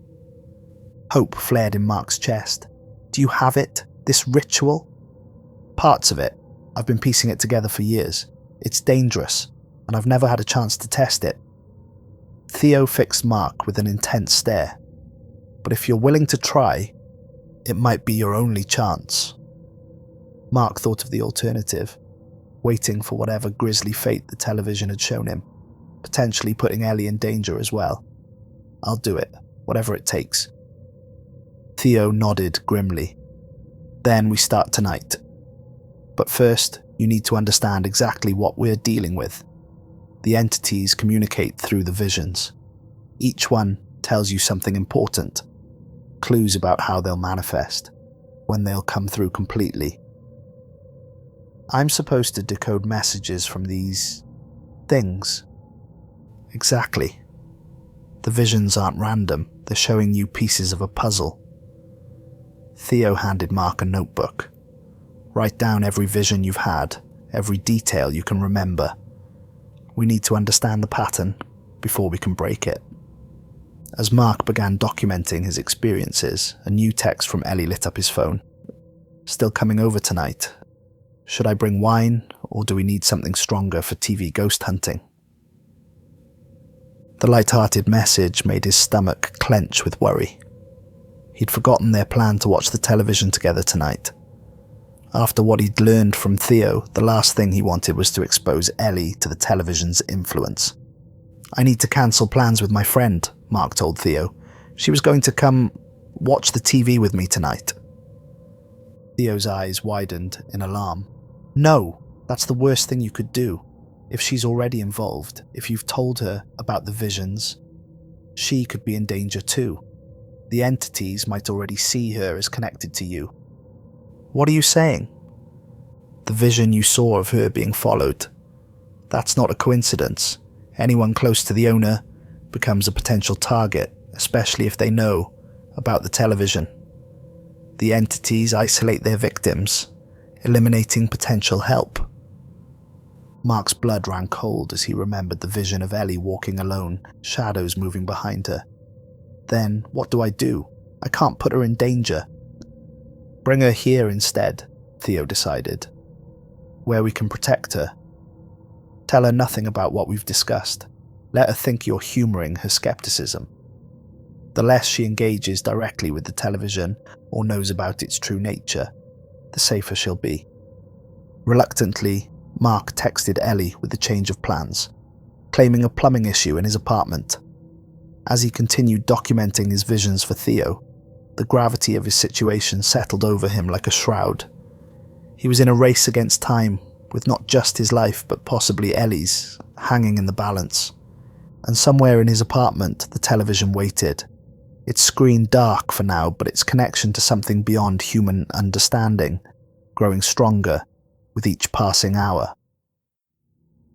A: Hope flared in Mark's chest. "Do you have it? This ritual?" "Parts of it. I've been piecing it together for years. It's dangerous, and I've never had a chance to test it." Theo fixed Mark with an intense stare. "But if you're willing to try, it might be your only chance." Mark thought of the alternative, waiting for whatever grisly fate the television had shown him, potentially putting Ellie in danger as well. "I'll do it, whatever it takes." Theo nodded grimly. "Then we start tonight. But first, You need to understand exactly what we're dealing with. The entities communicate through the visions. Each one tells you something important, clues about how they'll manifest, when they'll come through completely. I'm supposed to decode messages from these things. Exactly. The visions aren't random, they're showing you pieces of a puzzle. Theo handed Mark a notebook. Write down every vision you've had, every detail you can remember. We need to understand the pattern before we can break it. As Mark began documenting his experiences, a new text from Ellie lit up his phone. Still coming over tonight? Should I bring wine, or do we need something stronger for TV ghost hunting? The light-hearted message made his stomach clench with worry. He'd forgotten their plan to watch the television together tonight. After what he'd learned from Theo, the last thing he wanted was to expose Ellie to the television's influence. I need to cancel plans with my friend, Mark told Theo. She was going to come watch the TV with me tonight. Theo's eyes widened in alarm. No, that's the worst thing you could do. If she's already involved, if you've told her about the visions, she could be in danger too. The entities might already see her as connected to you. What are you saying? The vision you saw of her being followed. That's not a coincidence. Anyone close to the owner becomes a potential target, especially if they know about the television. The entities isolate their victims, eliminating potential help. Mark's blood ran cold as he remembered the vision of Ellie walking alone, shadows moving behind her. Then, what do? I can't put her in danger. Bring her here instead, Theo decided, where we can protect her. Tell her nothing about what we've discussed. Let her think you're humouring her skepticism. The less she engages directly with the television or knows about its true nature, the safer she'll be. Reluctantly, Mark texted Ellie with the change of plans, claiming a plumbing issue in his apartment. As he continued documenting his visions for Theo, the gravity of his situation settled over him like a shroud. He was in a race against time, with not just his life but possibly Ellie's hanging in the balance. And somewhere in his apartment, the television waited. Its screen dark for now, but its connection to something beyond human understanding, growing stronger with each passing hour.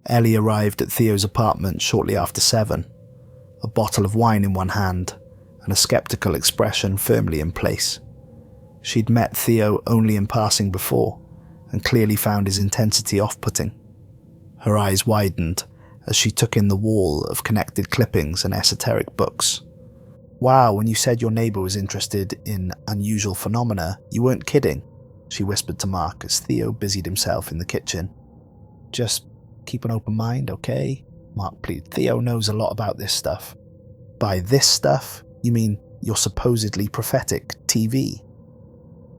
A: Ellie arrived at Theo's apartment shortly after 7, a bottle of wine in one hand and a skeptical expression firmly in place. She'd met Theo only in passing before and clearly found his intensity off-putting. Her eyes widened as she took in the wall of connected clippings and esoteric books. Wow, when you said your neighbour was interested in unusual phenomena, you weren't kidding, she whispered to Mark as Theo busied himself in the kitchen. Just keep an open mind, okay? Mark pleaded. Theo knows a lot about this stuff. By this stuff, you mean your supposedly prophetic TV?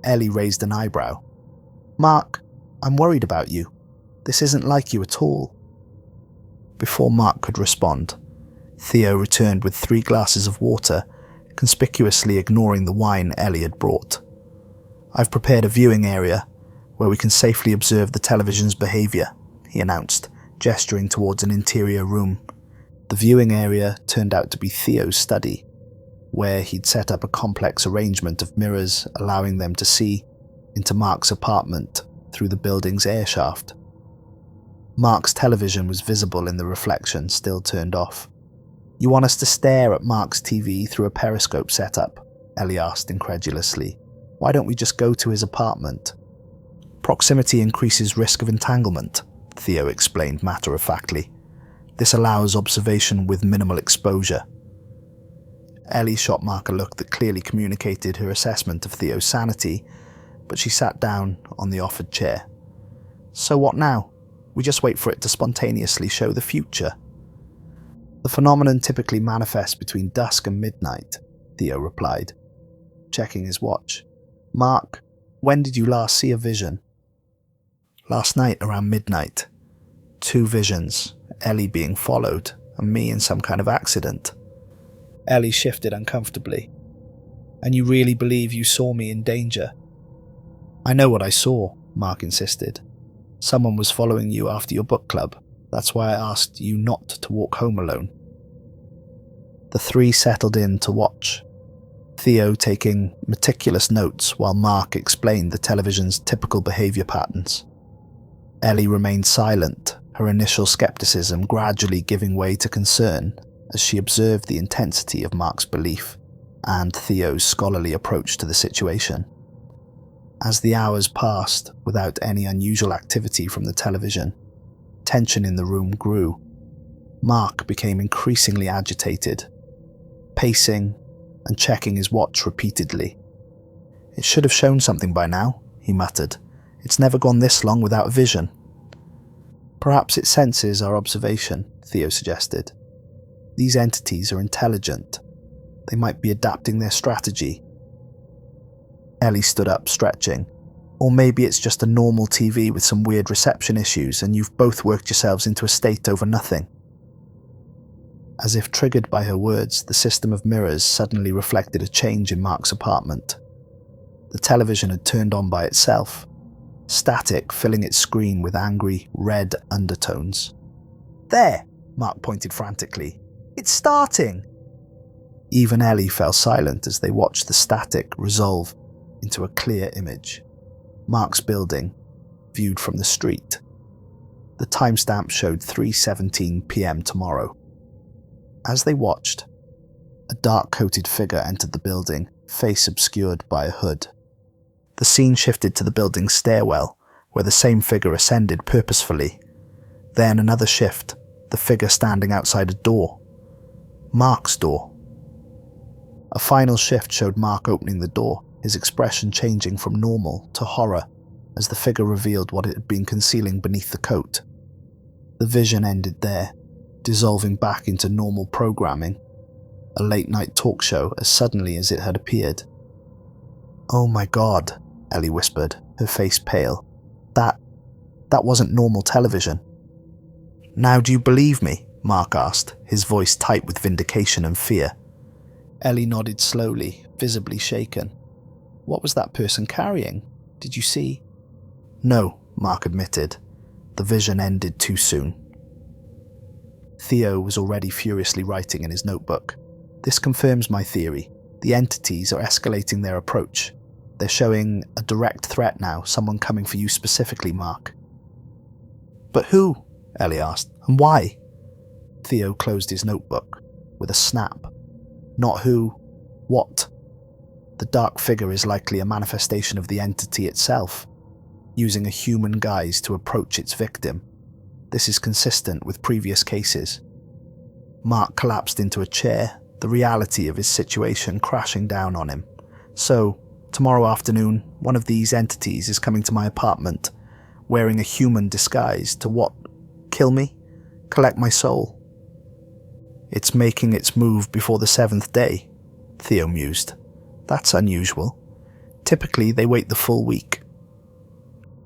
A: Ellie raised an eyebrow. Mark, I'm worried about you. This isn't like you at all. Before Mark could respond, Theo returned with 3 glasses of water, conspicuously ignoring the wine Ellie had brought. I've prepared a viewing area where we can safely observe the television's behaviour, he announced, gesturing towards an interior room. The viewing area turned out to be Theo's study, where he'd set up a complex arrangement of mirrors allowing them to see into Mark's apartment through the building's air shaft. Mark's television was visible in the reflection, still turned off. You want us to stare at Mark's TV through a periscope setup? Ellie asked incredulously. Why don't we just go to his apartment? Proximity increases risk of entanglement, Theo explained matter-of-factly. This allows observation with minimal exposure. Ellie shot Mark a look that clearly communicated her assessment of Theo's sanity, but she sat down on the offered chair. So what now? We just wait for it to spontaneously show the future. The phenomenon typically manifests between dusk and midnight, Theo replied, checking his watch. Mark, when did you last see a vision? Last night around midnight. 2 visions, Ellie being followed and me in some kind of accident. Ellie shifted uncomfortably. And you really believe you saw me in danger? I know what I saw, Mark insisted. Someone was following you after your book club. That's why I asked you not to walk home alone." The three settled in to watch, Theo taking meticulous notes while Mark explained the television's typical behaviour patterns. Ellie remained silent, her initial skepticism gradually giving way to concern as she observed the intensity of Mark's belief and Theo's scholarly approach to the situation. As the hours passed without any unusual activity from the television, tension in the room grew. Mark became increasingly agitated, pacing and checking his watch repeatedly. "It should have shown something by now," he muttered. "It's never gone this long without a vision." "Perhaps it senses our observation," Theo suggested. "These entities are intelligent. They might be adapting their strategy." Ellie stood up, stretching. "Or maybe it's just a normal TV with some weird reception issues and you've both worked yourselves into a state over nothing." As if triggered by her words, the system of mirrors suddenly reflected a change in Mark's apartment. The television had turned on by itself, static filling its screen with angry, red undertones. "There!" Mark pointed frantically. "It's starting!" Even Ellie fell silent as they watched the static resolve into a clear image. Mark's building, viewed from the street. The timestamp showed 3:17 p.m. tomorrow. As they watched, a dark-coated figure entered the building, face obscured by a hood. The scene shifted to the building's stairwell, where the same figure ascended purposefully. Then another shift, the figure standing outside a door. Mark's door. A final shift showed Mark opening the door, his expression changing from normal to horror as the figure revealed what it had been concealing beneath the coat. The vision ended there, dissolving back into normal programming, a late-night talk show as suddenly as it had appeared. "Oh my God," Ellie whispered, her face pale. That wasn't normal television." "Now do you believe me?" Mark asked, his voice tight with vindication and fear. Ellie nodded slowly, visibly shaken. "What was that person carrying? Did you see?" "No," Mark admitted. "The vision ended too soon." Theo was already furiously writing in his notebook. "This confirms my theory. The entities are escalating their approach. They're showing a direct threat now, someone coming for you specifically, Mark." "But who?" Ellie asked. "And why?" Theo closed his notebook with a snap. "Not who, what. The dark figure is likely a manifestation of the entity itself, using a human guise to approach its victim. This is consistent with previous cases." Mark collapsed into a chair, the reality of his situation crashing down on him. "So, tomorrow afternoon, one of these entities is coming to my apartment, wearing a human disguise to what? Kill me? Collect my soul?" "It's making its move before the 7th day," Theo mused. "That's unusual. Typically, they wait the full week."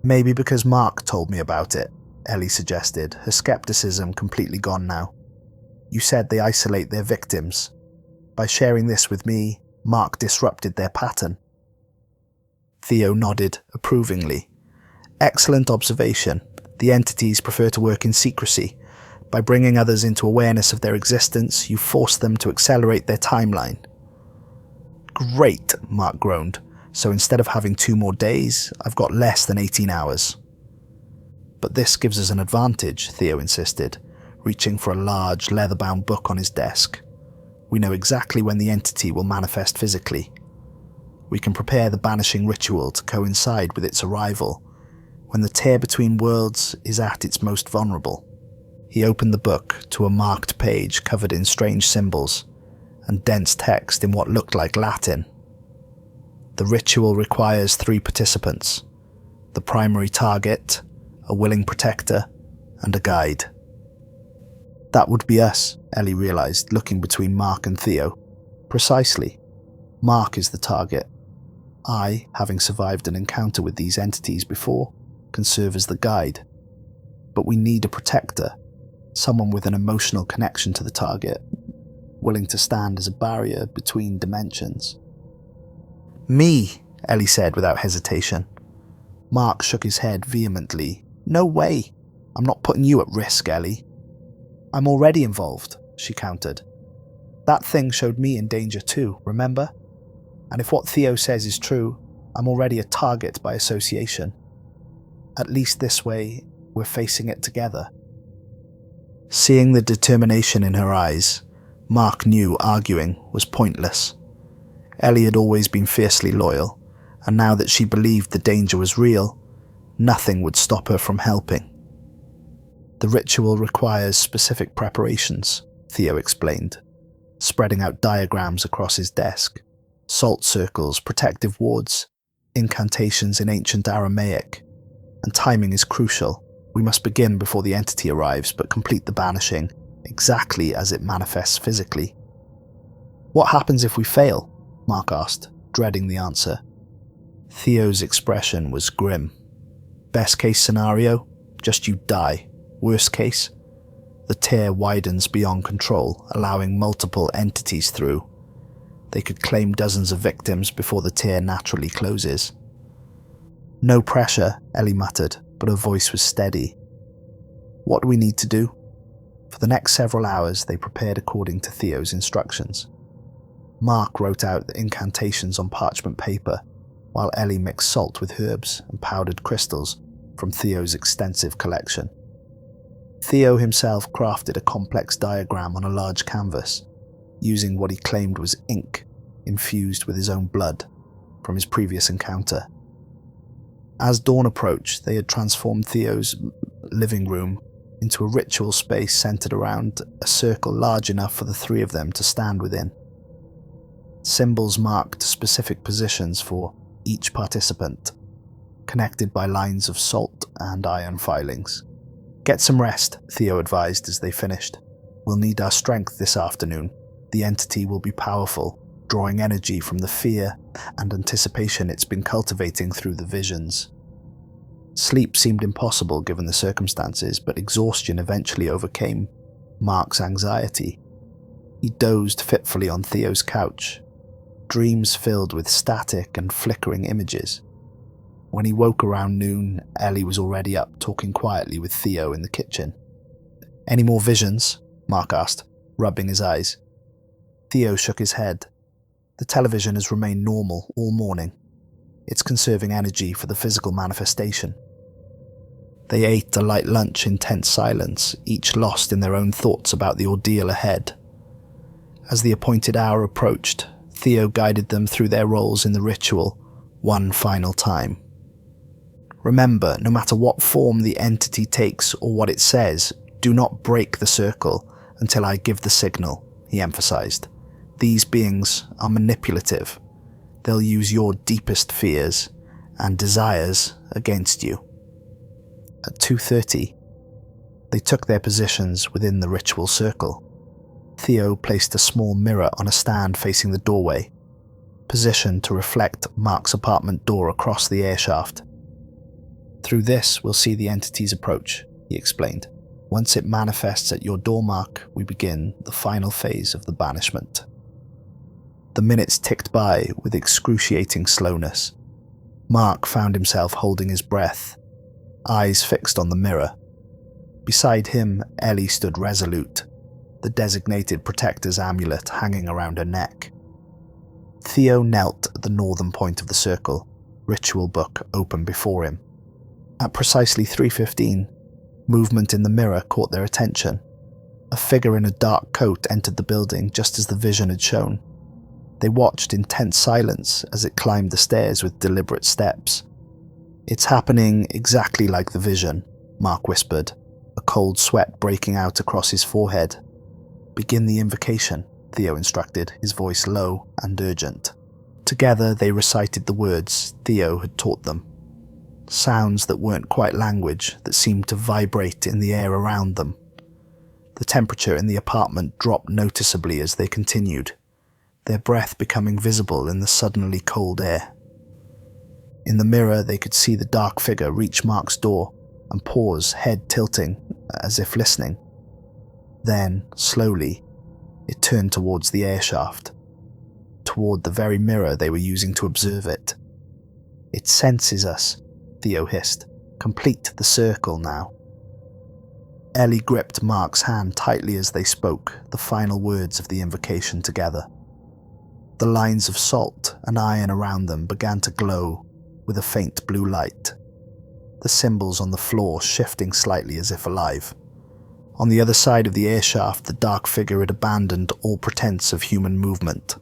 A: "Maybe because Mark told me about it," Ellie suggested, her skepticism completely gone now. "You said they isolate their victims. By sharing this with me, Mark disrupted their pattern." Theo nodded approvingly. "Excellent observation. The entities prefer to work in secrecy. By bringing others into awareness of their existence, you force them to accelerate their timeline." "Great," Mark groaned. "So instead of having 2 more days, I've got less than 18 hours. "But this gives us an advantage," Theo insisted, reaching for a large, leather-bound book on his desk. "We know exactly when the entity will manifest physically. We can prepare the banishing ritual to coincide with its arrival, when the tear between worlds is at its most vulnerable." He opened the book to a marked page covered in strange symbols and dense text in what looked like Latin. "The ritual requires 3 participants. The primary target, a willing protector, and a guide." "That would be us," Ellie realized, looking between Mark and Theo. "Precisely. Mark is the target. I, having survived an encounter with these entities before, can serve as the guide. But we need a protector, someone with an emotional connection to the target, willing to stand as a barrier between dimensions." "Me," Ellie said without hesitation. Mark shook his head vehemently. No way. I'm not putting you at risk, Ellie. I'm already involved, she countered. That thing showed me in danger too, remember? And if what Theo says is true, I'm already a target by association. At least this way, we're facing it together. Seeing the determination in her eyes, Mark knew arguing was pointless. Ellie had always been fiercely loyal, and now that she believed the danger was real, nothing would stop her from helping. The ritual requires specific preparations, Theo explained, spreading out diagrams across his desk. Salt circles, protective wards, incantations in ancient Aramaic, and timing is crucial. We must begin before the entity arrives, but complete the banishing exactly as it manifests physically. What happens if we fail? Mark asked, dreading the answer. Theo's expression was grim. Best case scenario, just you die. Worst case, the tear widens beyond control, allowing multiple entities through. They could claim dozens of victims before the tear naturally closes. No pressure, Ellie muttered, but her voice was steady. What do we need to do? For the next several hours, they prepared according to Theo's instructions. Mark wrote out the incantations on parchment paper, while Ellie mixed salt with herbs and powdered crystals from Theo's extensive collection. Theo himself crafted a complex diagram on a large canvas, using what he claimed was ink infused with his own blood from his previous encounter. As dawn approached, they had transformed Theo's living room into a ritual space centered around a circle large enough for the three of them to stand within. Symbols marked specific positions for each participant, connected by lines of salt and iron filings. Get some rest, Theo advised as they finished. We'll need our strength this afternoon. The entity will be powerful, drawing energy from the fear and anticipation it's been cultivating through the visions. Sleep seemed impossible given the circumstances, but exhaustion eventually overcame Mark's anxiety. He dozed fitfully on Theo's couch, dreams filled with static and flickering images. When he woke around noon, Ellie was already up talking quietly with Theo in the kitchen. Any more visions? Mark asked, rubbing his eyes. Theo shook his head. The television has remained normal all morning. It's conserving energy for the physical manifestation. They ate a light lunch in tense silence, each lost in their own thoughts about the ordeal ahead. As the appointed hour approached, Theo guided them through their roles in the ritual one final time. Remember, no matter what form the entity takes or what it says, do not break the circle until I give the signal, he emphasized. These beings are manipulative. They'll use your deepest fears and desires against you. At 2:30, they took their positions within the ritual circle. Theo placed a small mirror on a stand facing the doorway, positioned to reflect Mark's apartment door across the airshaft. Through this, we'll see the entity's approach, he explained. Once it manifests at your door, Mark, we begin the final phase of the banishment. The minutes ticked by with excruciating slowness. Mark found himself holding his breath, eyes fixed on the mirror. Beside him, Ellie stood resolute, the designated protector's amulet hanging around her neck. Theo knelt at the northern point of the circle, ritual book open before him. At precisely 3:15, movement in the mirror caught their attention. A figure in a dark coat entered the building just as the vision had shown. They watched in tense silence as it climbed the stairs with deliberate steps. It's happening exactly like the vision, Mark whispered, a cold sweat breaking out across his forehead. Begin the invocation, Theo instructed, his voice low and urgent. Together they recited the words Theo had taught them. Sounds that weren't quite language, that seemed to vibrate in the air around them. The temperature in the apartment dropped noticeably as they continued, their breath becoming visible in the suddenly cold air. In the mirror, they could see the dark figure reach Mark's door and pause, head tilting, as if listening. Then, slowly, it turned towards the airshaft, toward the very mirror they were using to observe it. It senses us, Theo hissed. Complete the circle now. Ellie gripped Mark's hand tightly as they spoke the final words of the invocation together. The lines of salt and iron around them began to glow with a faint blue light, the symbols on the floor shifting slightly as if alive. On the other side of the airshaft, the dark figure had abandoned all pretense of human movement.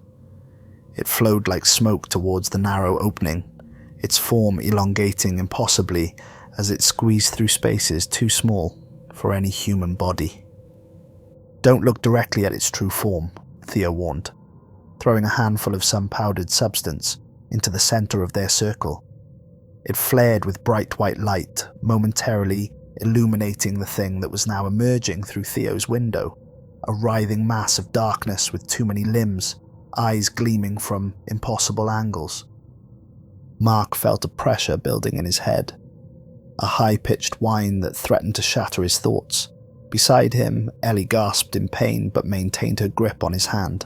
A: It flowed like smoke towards the narrow opening, its form elongating impossibly as it squeezed through spaces too small for any human body. "Don't look directly at its true form," Theo warned, throwing a handful of some powdered substance into the center of their circle. It flared with bright white light, momentarily illuminating the thing that was now emerging through Theo's window, a writhing mass of darkness with too many limbs, eyes gleaming from impossible angles. Mark felt a pressure building in his head, a high-pitched whine that threatened to shatter his thoughts. Beside him, Ellie gasped in pain but maintained her grip on his hand.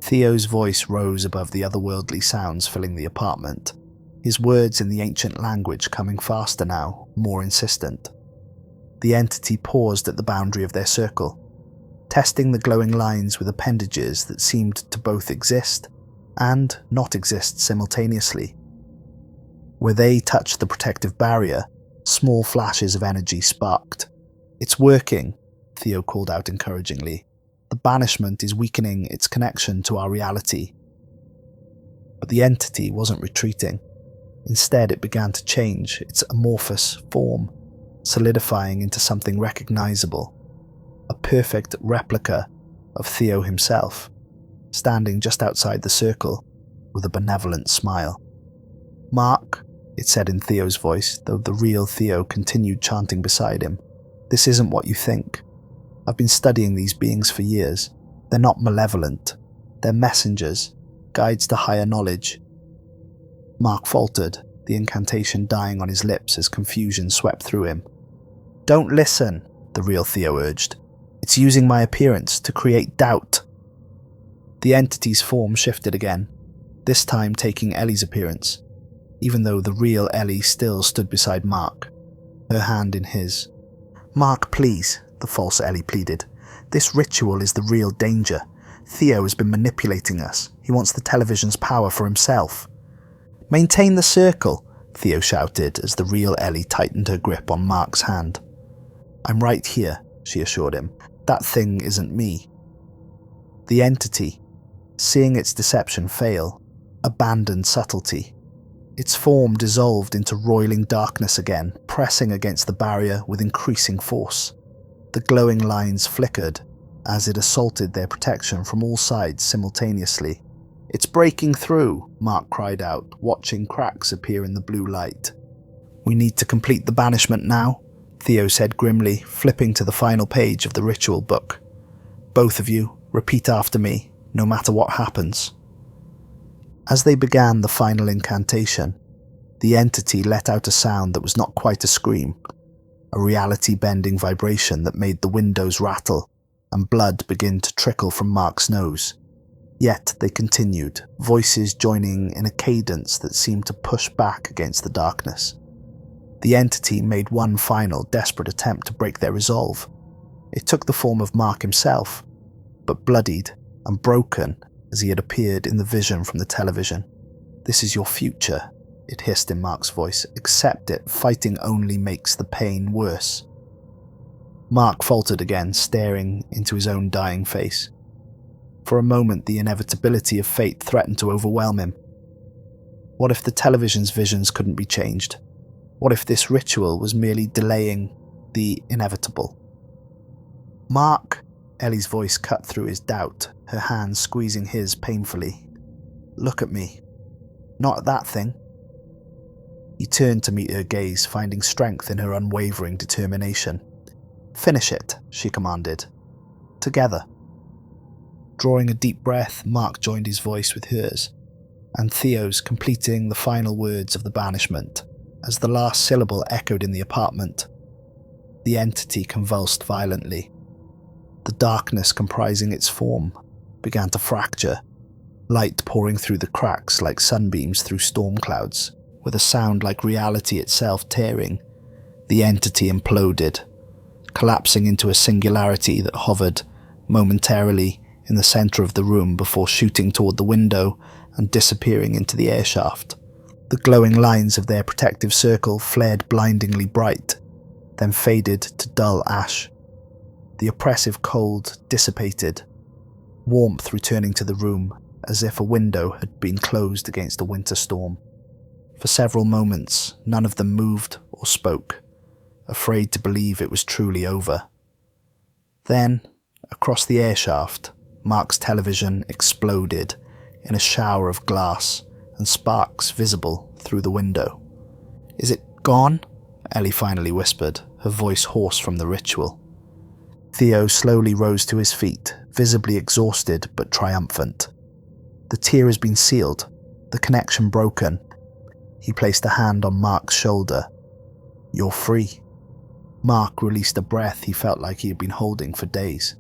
A: Theo's voice rose above the otherworldly sounds filling the apartment, his words in the ancient language coming faster now, more insistent. The entity paused at the boundary of their circle, testing the glowing lines with appendages that seemed to both exist and not exist simultaneously. Where they touched the protective barrier, small flashes of energy sparked. "It's working," Theo called out encouragingly. "The banishment is weakening its connection to our reality." But the entity wasn't retreating. Instead, it began to change its amorphous form, solidifying into something recognizable, a perfect replica of Theo himself, standing just outside the circle with a benevolent smile. "Mark," it said in Theo's voice, though the real Theo continued chanting beside him, "this isn't what you think. I've been studying these beings for years. They're not malevolent. They're messengers, guides to higher knowledge." Mark faltered, the incantation dying on his lips as confusion swept through him. "Don't listen," the real Theo urged. "It's using my appearance to create doubt." The entity's form shifted again, this time taking Ellie's appearance, even though the real Ellie still stood beside Mark, her hand in his. "Mark, please," the false Ellie pleaded. "This ritual is the real danger. Theo has been manipulating us. He wants the television's power for himself." "Maintain the circle," Theo shouted as the real Ellie tightened her grip on Mark's hand. "I'm right here," she assured him. "That thing isn't me." The entity, seeing its deception fail, abandoned subtlety. Its form dissolved into roiling darkness again, pressing against the barrier with increasing force. The glowing lines flickered as it assaulted their protection from all sides simultaneously. "It's breaking through," Mark cried out, watching cracks appear in the blue light. "We need to complete the banishment now," Theo said grimly, flipping to the final page of the ritual book. "Both of you, repeat after me, no matter what happens." As they began the final incantation, the entity let out a sound that was not quite a scream, a reality-bending vibration that made the windows rattle and blood begin to trickle from Mark's nose. Yet they continued, voices joining in a cadence that seemed to push back against the darkness. The entity made one final, desperate attempt to break their resolve. It took the form of Mark himself, but bloodied and broken as he had appeared in the vision from the television. "This is your future," it hissed in Mark's voice. "Accept it. Fighting only makes the pain worse." Mark faltered again, staring into his own dying face. For a moment, the inevitability of fate threatened to overwhelm him. What if the television's visions couldn't be changed? What if this ritual was merely delaying the inevitable? "Mark," Ellie's voice cut through his doubt, her hand squeezing his painfully. "Look at me. Not at that thing." He turned to meet her gaze, finding strength in her unwavering determination. "Finish it," she commanded. "Together." Drawing a deep breath, Mark joined his voice with hers, and Theo's, completing the final words of the banishment. As the last syllable echoed in the apartment, the entity convulsed violently. The darkness comprising its form began to fracture, light pouring through the cracks like sunbeams through storm clouds, with a sound like reality itself tearing, the entity imploded, collapsing into a singularity that hovered momentarily in the centre of the room before shooting toward the window and disappearing into the airshaft. The glowing lines of their protective circle flared blindingly bright, then faded to dull ash. The oppressive cold dissipated, warmth returning to the room as if a window had been closed against a winter storm. For several moments, none of them moved or spoke, afraid to believe it was truly over. Then, across the airshaft, Mark's television exploded in a shower of glass and sparks visible through the window. "Is it gone?" Ellie finally whispered, her voice hoarse from the ritual. Theo slowly rose to his feet, visibly exhausted but triumphant. "The tier has been sealed, the connection broken." He placed a hand on Mark's shoulder. "You're free." Mark released a breath he felt like he had been holding for days.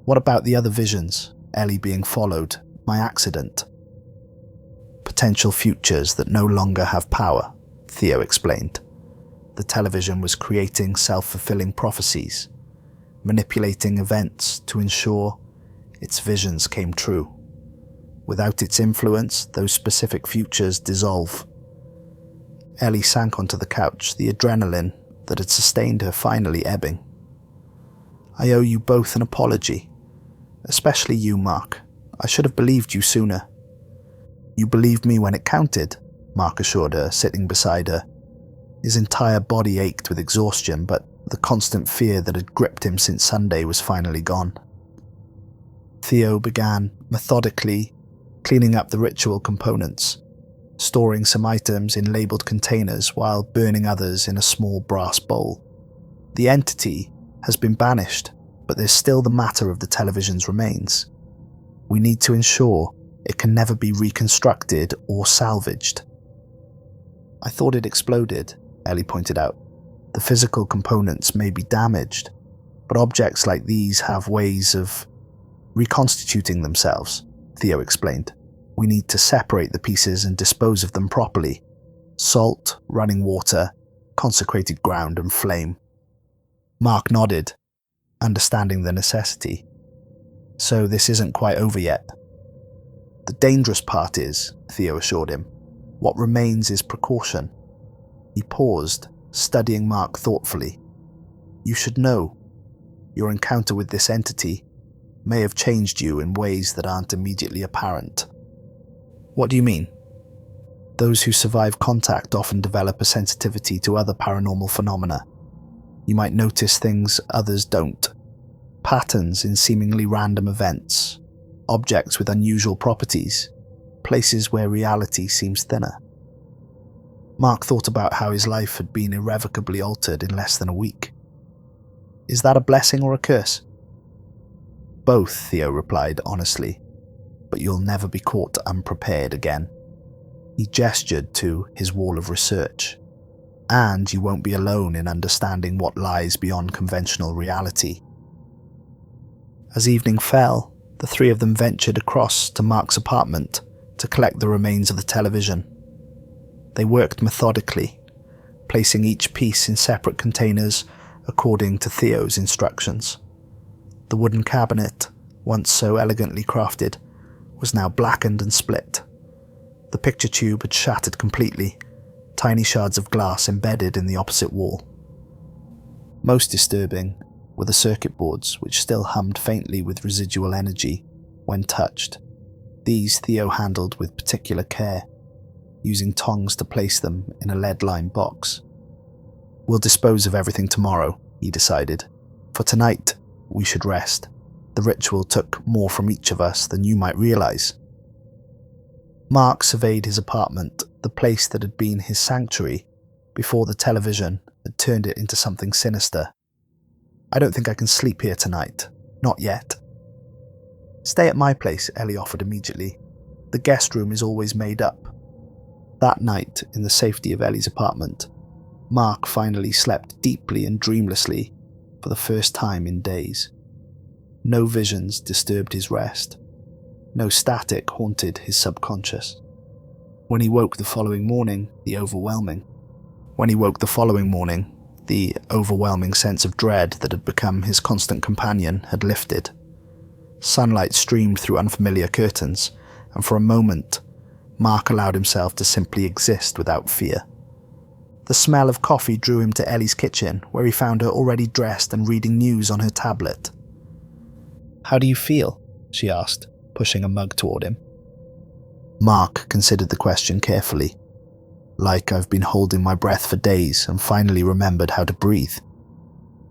A: "What about the other visions? Ellie being followed, my accident?" "Potential futures that no longer have power," Theo explained. The television was creating self-fulfilling prophecies, manipulating events to ensure its visions came true. Without its influence, those specific futures dissolve. Ellie sank onto the couch, the adrenaline that had sustained her finally ebbing. "I owe you both an apology. Especially you, Mark. I should have believed you sooner." "You believed me when it counted," Mark assured her, sitting beside her. His entire body ached with exhaustion, but the constant fear that had gripped him since Sunday was finally gone. Theo began methodically cleaning up the ritual components, storing some items in labelled containers while burning others in a small brass bowl. The entity has been banished, but there's still the matter of the television's remains. We need to ensure it can never be reconstructed or salvaged. "I thought it exploded," Ellie pointed out. "The physical components may be damaged, but objects like these have ways of reconstituting themselves," Theo explained. "We need to separate the pieces and dispose of them properly. Salt, running water, consecrated ground and flame." Mark nodded, understanding the necessity. "So this isn't quite over yet." "The dangerous part is," Theo assured him, "what remains is precaution." He paused, studying Mark thoughtfully. "You should know. Your encounter with this entity may have changed you in ways that aren't immediately apparent." "What do you mean?" "Those who survive contact often develop a sensitivity to other paranormal phenomena. You might notice things others don't. Patterns in seemingly random events, objects with unusual properties, places where reality seems thinner." Mark thought about how his life had been irrevocably altered in less than a week. "Is that a blessing or a curse?" "Both," Theo replied honestly, "but you'll never be caught unprepared again." He gestured to his wall of research. "And you won't be alone in understanding what lies beyond conventional reality." As evening fell, the three of them ventured across to Mark's apartment to collect the remains of the television. They worked methodically, placing each piece in separate containers according to Theo's instructions. The wooden cabinet, once so elegantly crafted, was now blackened and split. The picture tube had shattered completely, tiny shards of glass embedded in the opposite wall. Most disturbing were the circuit boards, which still hummed faintly with residual energy when touched. These Theo handled with particular care, using tongs to place them in a lead-lined box. "We'll dispose of everything tomorrow," he decided. "For tonight, we should rest. The ritual took more from each of us than you might realize." Mark surveyed his apartment, the place that had been his sanctuary before the television had turned it into something sinister. "I don't think I can sleep here tonight. Not yet." "Stay at my place," Ellie offered immediately. "The guest room is always made up." That night, in the safety of Ellie's apartment, Mark finally slept deeply and dreamlessly for the first time in days. No visions disturbed his rest. No static haunted his subconscious. When he woke the following morning, the overwhelming sense of dread that had become his constant companion had lifted. Sunlight streamed through unfamiliar curtains, and for a moment, Mark allowed himself to simply exist without fear. The smell of coffee drew him to Ellie's kitchen, where he found her already dressed and reading news on her tablet. "How do you feel?" she asked, pushing a mug toward him. Mark considered the question carefully. "Like I've been holding my breath for days and finally remembered how to breathe."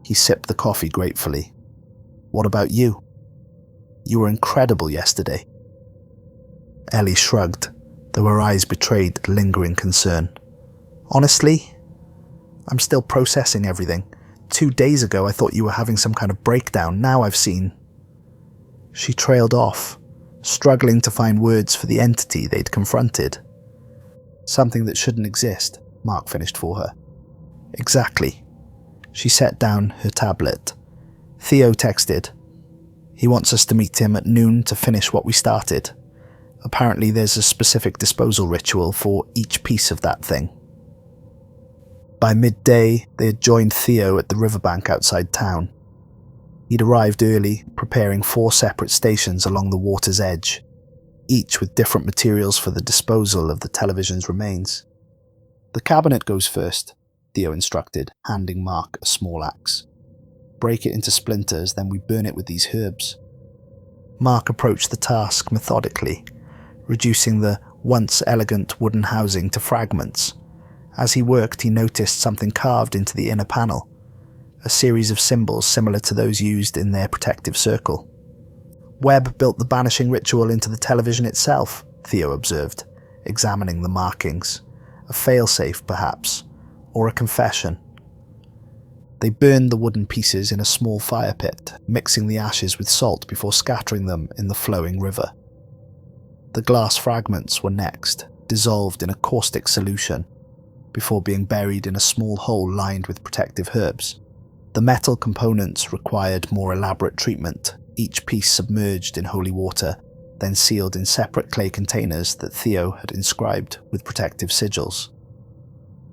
A: He sipped the coffee gratefully. "What about you? You were incredible yesterday." Ellie shrugged, though her eyes betrayed lingering concern. "Honestly, I'm still processing everything. 2 days ago I thought you were having some kind of breakdown. Now I've seen..." She trailed off, struggling to find words for the entity they'd confronted. "Something that shouldn't exist," Mark finished for her. "Exactly." She set down her tablet. "Theo texted. He wants us to meet him at noon to finish what we started. Apparently there's a specific disposal ritual for each piece of that thing." By midday, they had joined Theo at the riverbank outside town. He'd arrived early, preparing 4 separate stations along the water's edge, each with different materials for the disposal of the television's remains. "The cabinet goes first," Theo instructed, handing Mark a small axe. "Break it into splinters, then we burn it with these herbs." Mark approached the task methodically, reducing the once elegant wooden housing to fragments. As he worked, he noticed something carved into the inner panel, a series of symbols similar to those used in their protective circle. "Webb built the banishing ritual into the television itself," Theo observed, examining the markings. "A failsafe, perhaps, or a confession." They burned the wooden pieces in a small fire pit, mixing the ashes with salt before scattering them in the flowing river. The glass fragments were next dissolved in a caustic solution, before being buried in a small hole lined with protective herbs. The metal components required more elaborate treatment, each piece submerged in holy water, then sealed in separate clay containers that Theo had inscribed with protective sigils.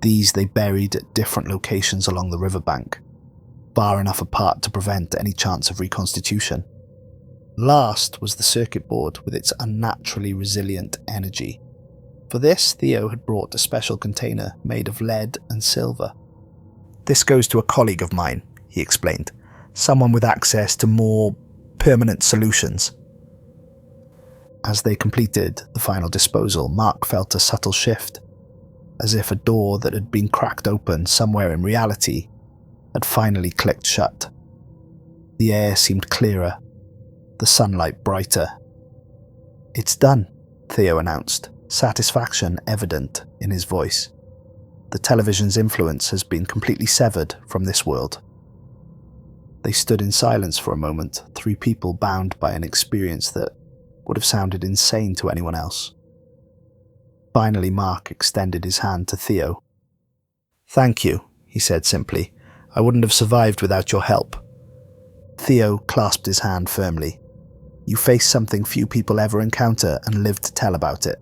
A: These they buried at different locations along the riverbank, far enough apart to prevent any chance of reconstitution. Last was the circuit board with its unnaturally resilient energy. For this, Theo had brought a special container made of lead and silver. "This goes to a colleague of mine," he explained, "someone with access to more permanent solutions." As they completed the final disposal, Mark felt a subtle shift, as if a door that had been cracked open somewhere in reality had finally clicked shut. The air seemed clearer, the sunlight brighter. "It's done," Theo announced, satisfaction evident in his voice. "The television's influence has been completely severed from this world." They stood in silence for a moment, 3 people bound by an experience that would have sounded insane to anyone else. Finally, Mark extended his hand to Theo. "Thank you," he said simply. "I wouldn't have survived without your help." Theo clasped his hand firmly. "You face something few people ever encounter and live to tell about it.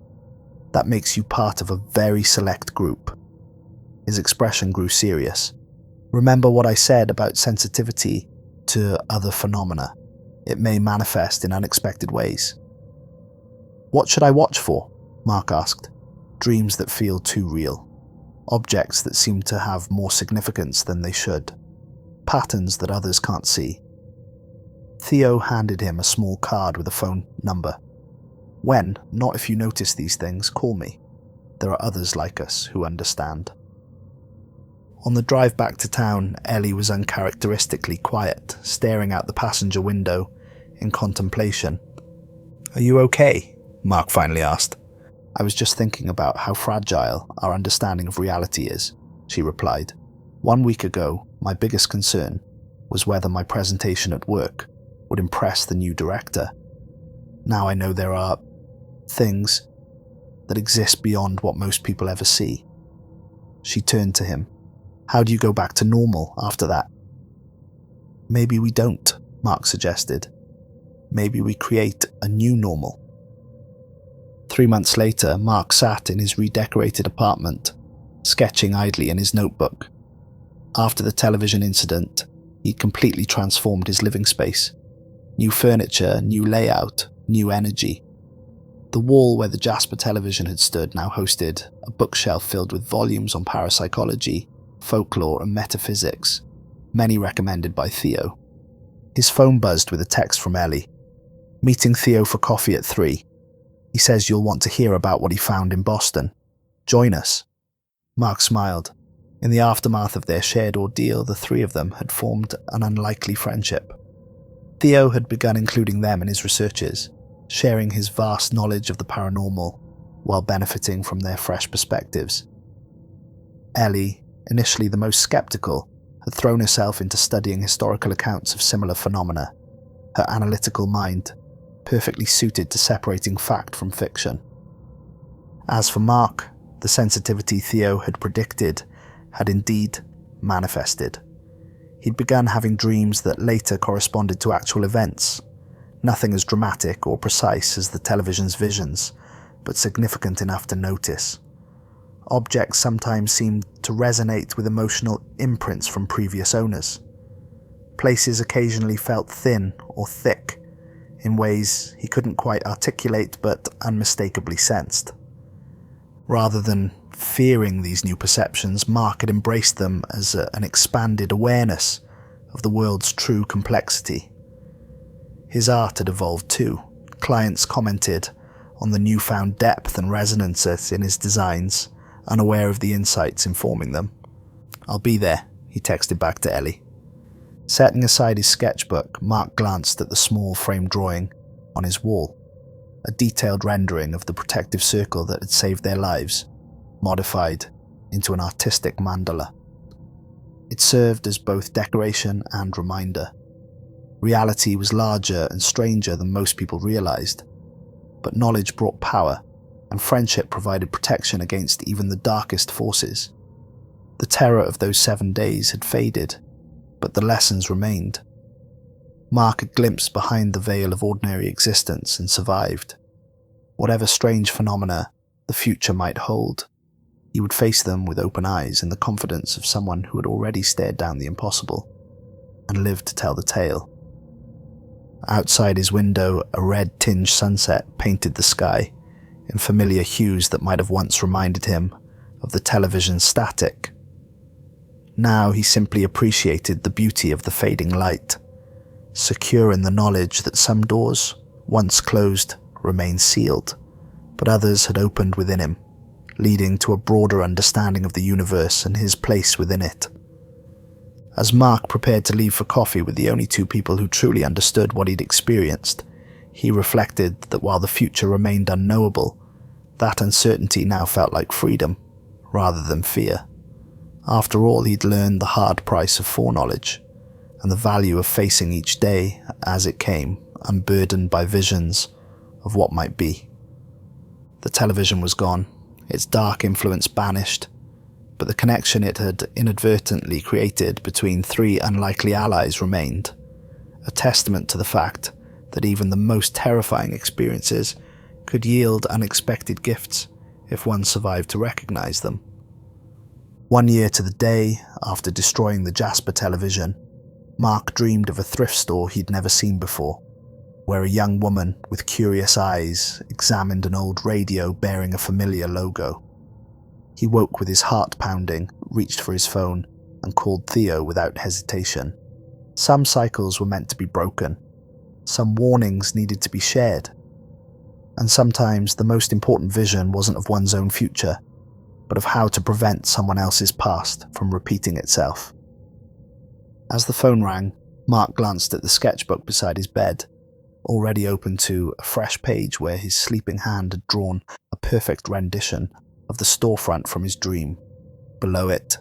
A: That makes you part of a very select group." His expression grew serious. "Remember what I said about sensitivity to other phenomena. It may manifest in unexpected ways." "What should I watch for?" Mark asked. "Dreams that feel too real. Objects that seem to have more significance than they should. Patterns that others can't see." Theo handed him a small card with a phone number. "When, not if you notice these things, call me. There are others like us who understand." On the drive back to town, Ellie was uncharacteristically quiet, staring out the passenger window in contemplation. "Are you okay?" Mark finally asked. "I was just thinking about how fragile our understanding of reality is," she replied. "1 week ago, my biggest concern was whether my presentation at work would impress the new director. Now I know there are things that exist beyond what most people ever see." She turned to him. "How do you go back to normal after that?" "Maybe we don't," Mark suggested. "Maybe we create a new normal." 3 months later, Mark sat in his redecorated apartment, sketching idly in his notebook. After the television incident, he'd completely transformed his living space. New furniture, new layout, new energy. The wall where the Jasper television had stood now hosted a bookshelf filled with volumes on parapsychology, folklore and metaphysics, many recommended by Theo. His phone buzzed with a text from Ellie. "Meeting Theo for coffee at 3. He says you'll want to hear about what he found in Boston. Join us." Mark smiled. In the aftermath of their shared ordeal, the three of them had formed an unlikely friendship. Theo had begun including them in his researches, sharing his vast knowledge of the paranormal while benefiting from their fresh perspectives. Ellie, initially the most skeptical, had thrown herself into studying historical accounts of similar phenomena, her analytical mind perfectly suited to separating fact from fiction. As for Mark, the sensitivity Theo had predicted had indeed manifested. He'd begun having dreams that later corresponded to actual events, nothing as dramatic or precise as the television's visions, but significant enough to notice. Objects sometimes seemed to resonate with emotional imprints from previous owners. Places occasionally felt thin or thick, in ways he couldn't quite articulate but unmistakably sensed. Rather than fearing these new perceptions, Mark had embraced them as an expanded awareness of the world's true complexity. His art had evolved too. Clients commented on the newfound depth and resonances in his designs, unaware of the insights informing them. "I'll be there," he texted back to Ellie. Setting aside his sketchbook, Mark glanced at the small frame drawing on his wall, a detailed rendering of the protective circle that had saved their lives, modified into an artistic mandala. It served as both decoration and reminder. Reality was larger and stranger than most people realized, but knowledge brought power, and friendship provided protection against even the darkest forces. The terror of those 7 days had faded, but the lessons remained. Mark had glimpsed behind the veil of ordinary existence and survived. Whatever strange phenomena the future might hold, he would face them with open eyes in the confidence of someone who had already stared down the impossible and lived to tell the tale. Outside his window, a red-tinged sunset painted the sky in familiar hues that might have once reminded him of the television's static. Now he simply appreciated the beauty of the fading light, secure in the knowledge that some doors, once closed, remained sealed, but others had opened within him, leading to a broader understanding of the universe and his place within it. As Mark prepared to leave for coffee with the only two people who truly understood what he'd experienced, he reflected that while the future remained unknowable, that uncertainty now felt like freedom, rather than fear. After all, he'd learned the hard price of foreknowledge, and the value of facing each day as it came, unburdened by visions of what might be. The television was gone, its dark influence banished, but the connection it had inadvertently created between three unlikely allies remained, a testament to the fact that even the most terrifying experiences could yield unexpected gifts if one survived to recognize them. 1 year to the day after destroying the Jasper television, Mark dreamed of a thrift store he'd never seen before, where a young woman with curious eyes examined an old radio bearing a familiar logo. He woke with his heart pounding, reached for his phone, and called Theo without hesitation. Some cycles were meant to be broken. Some warnings needed to be shared. And sometimes the most important vision wasn't of one's own future, but of how to prevent someone else's past from repeating itself. As the phone rang, Mark glanced at the sketchbook beside his bed, already open to a fresh page where his sleeping hand had drawn a perfect rendition of the storefront from his dream. Below it,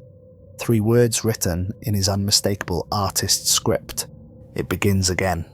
A: 3 words written in his unmistakable artist script: "It begins again."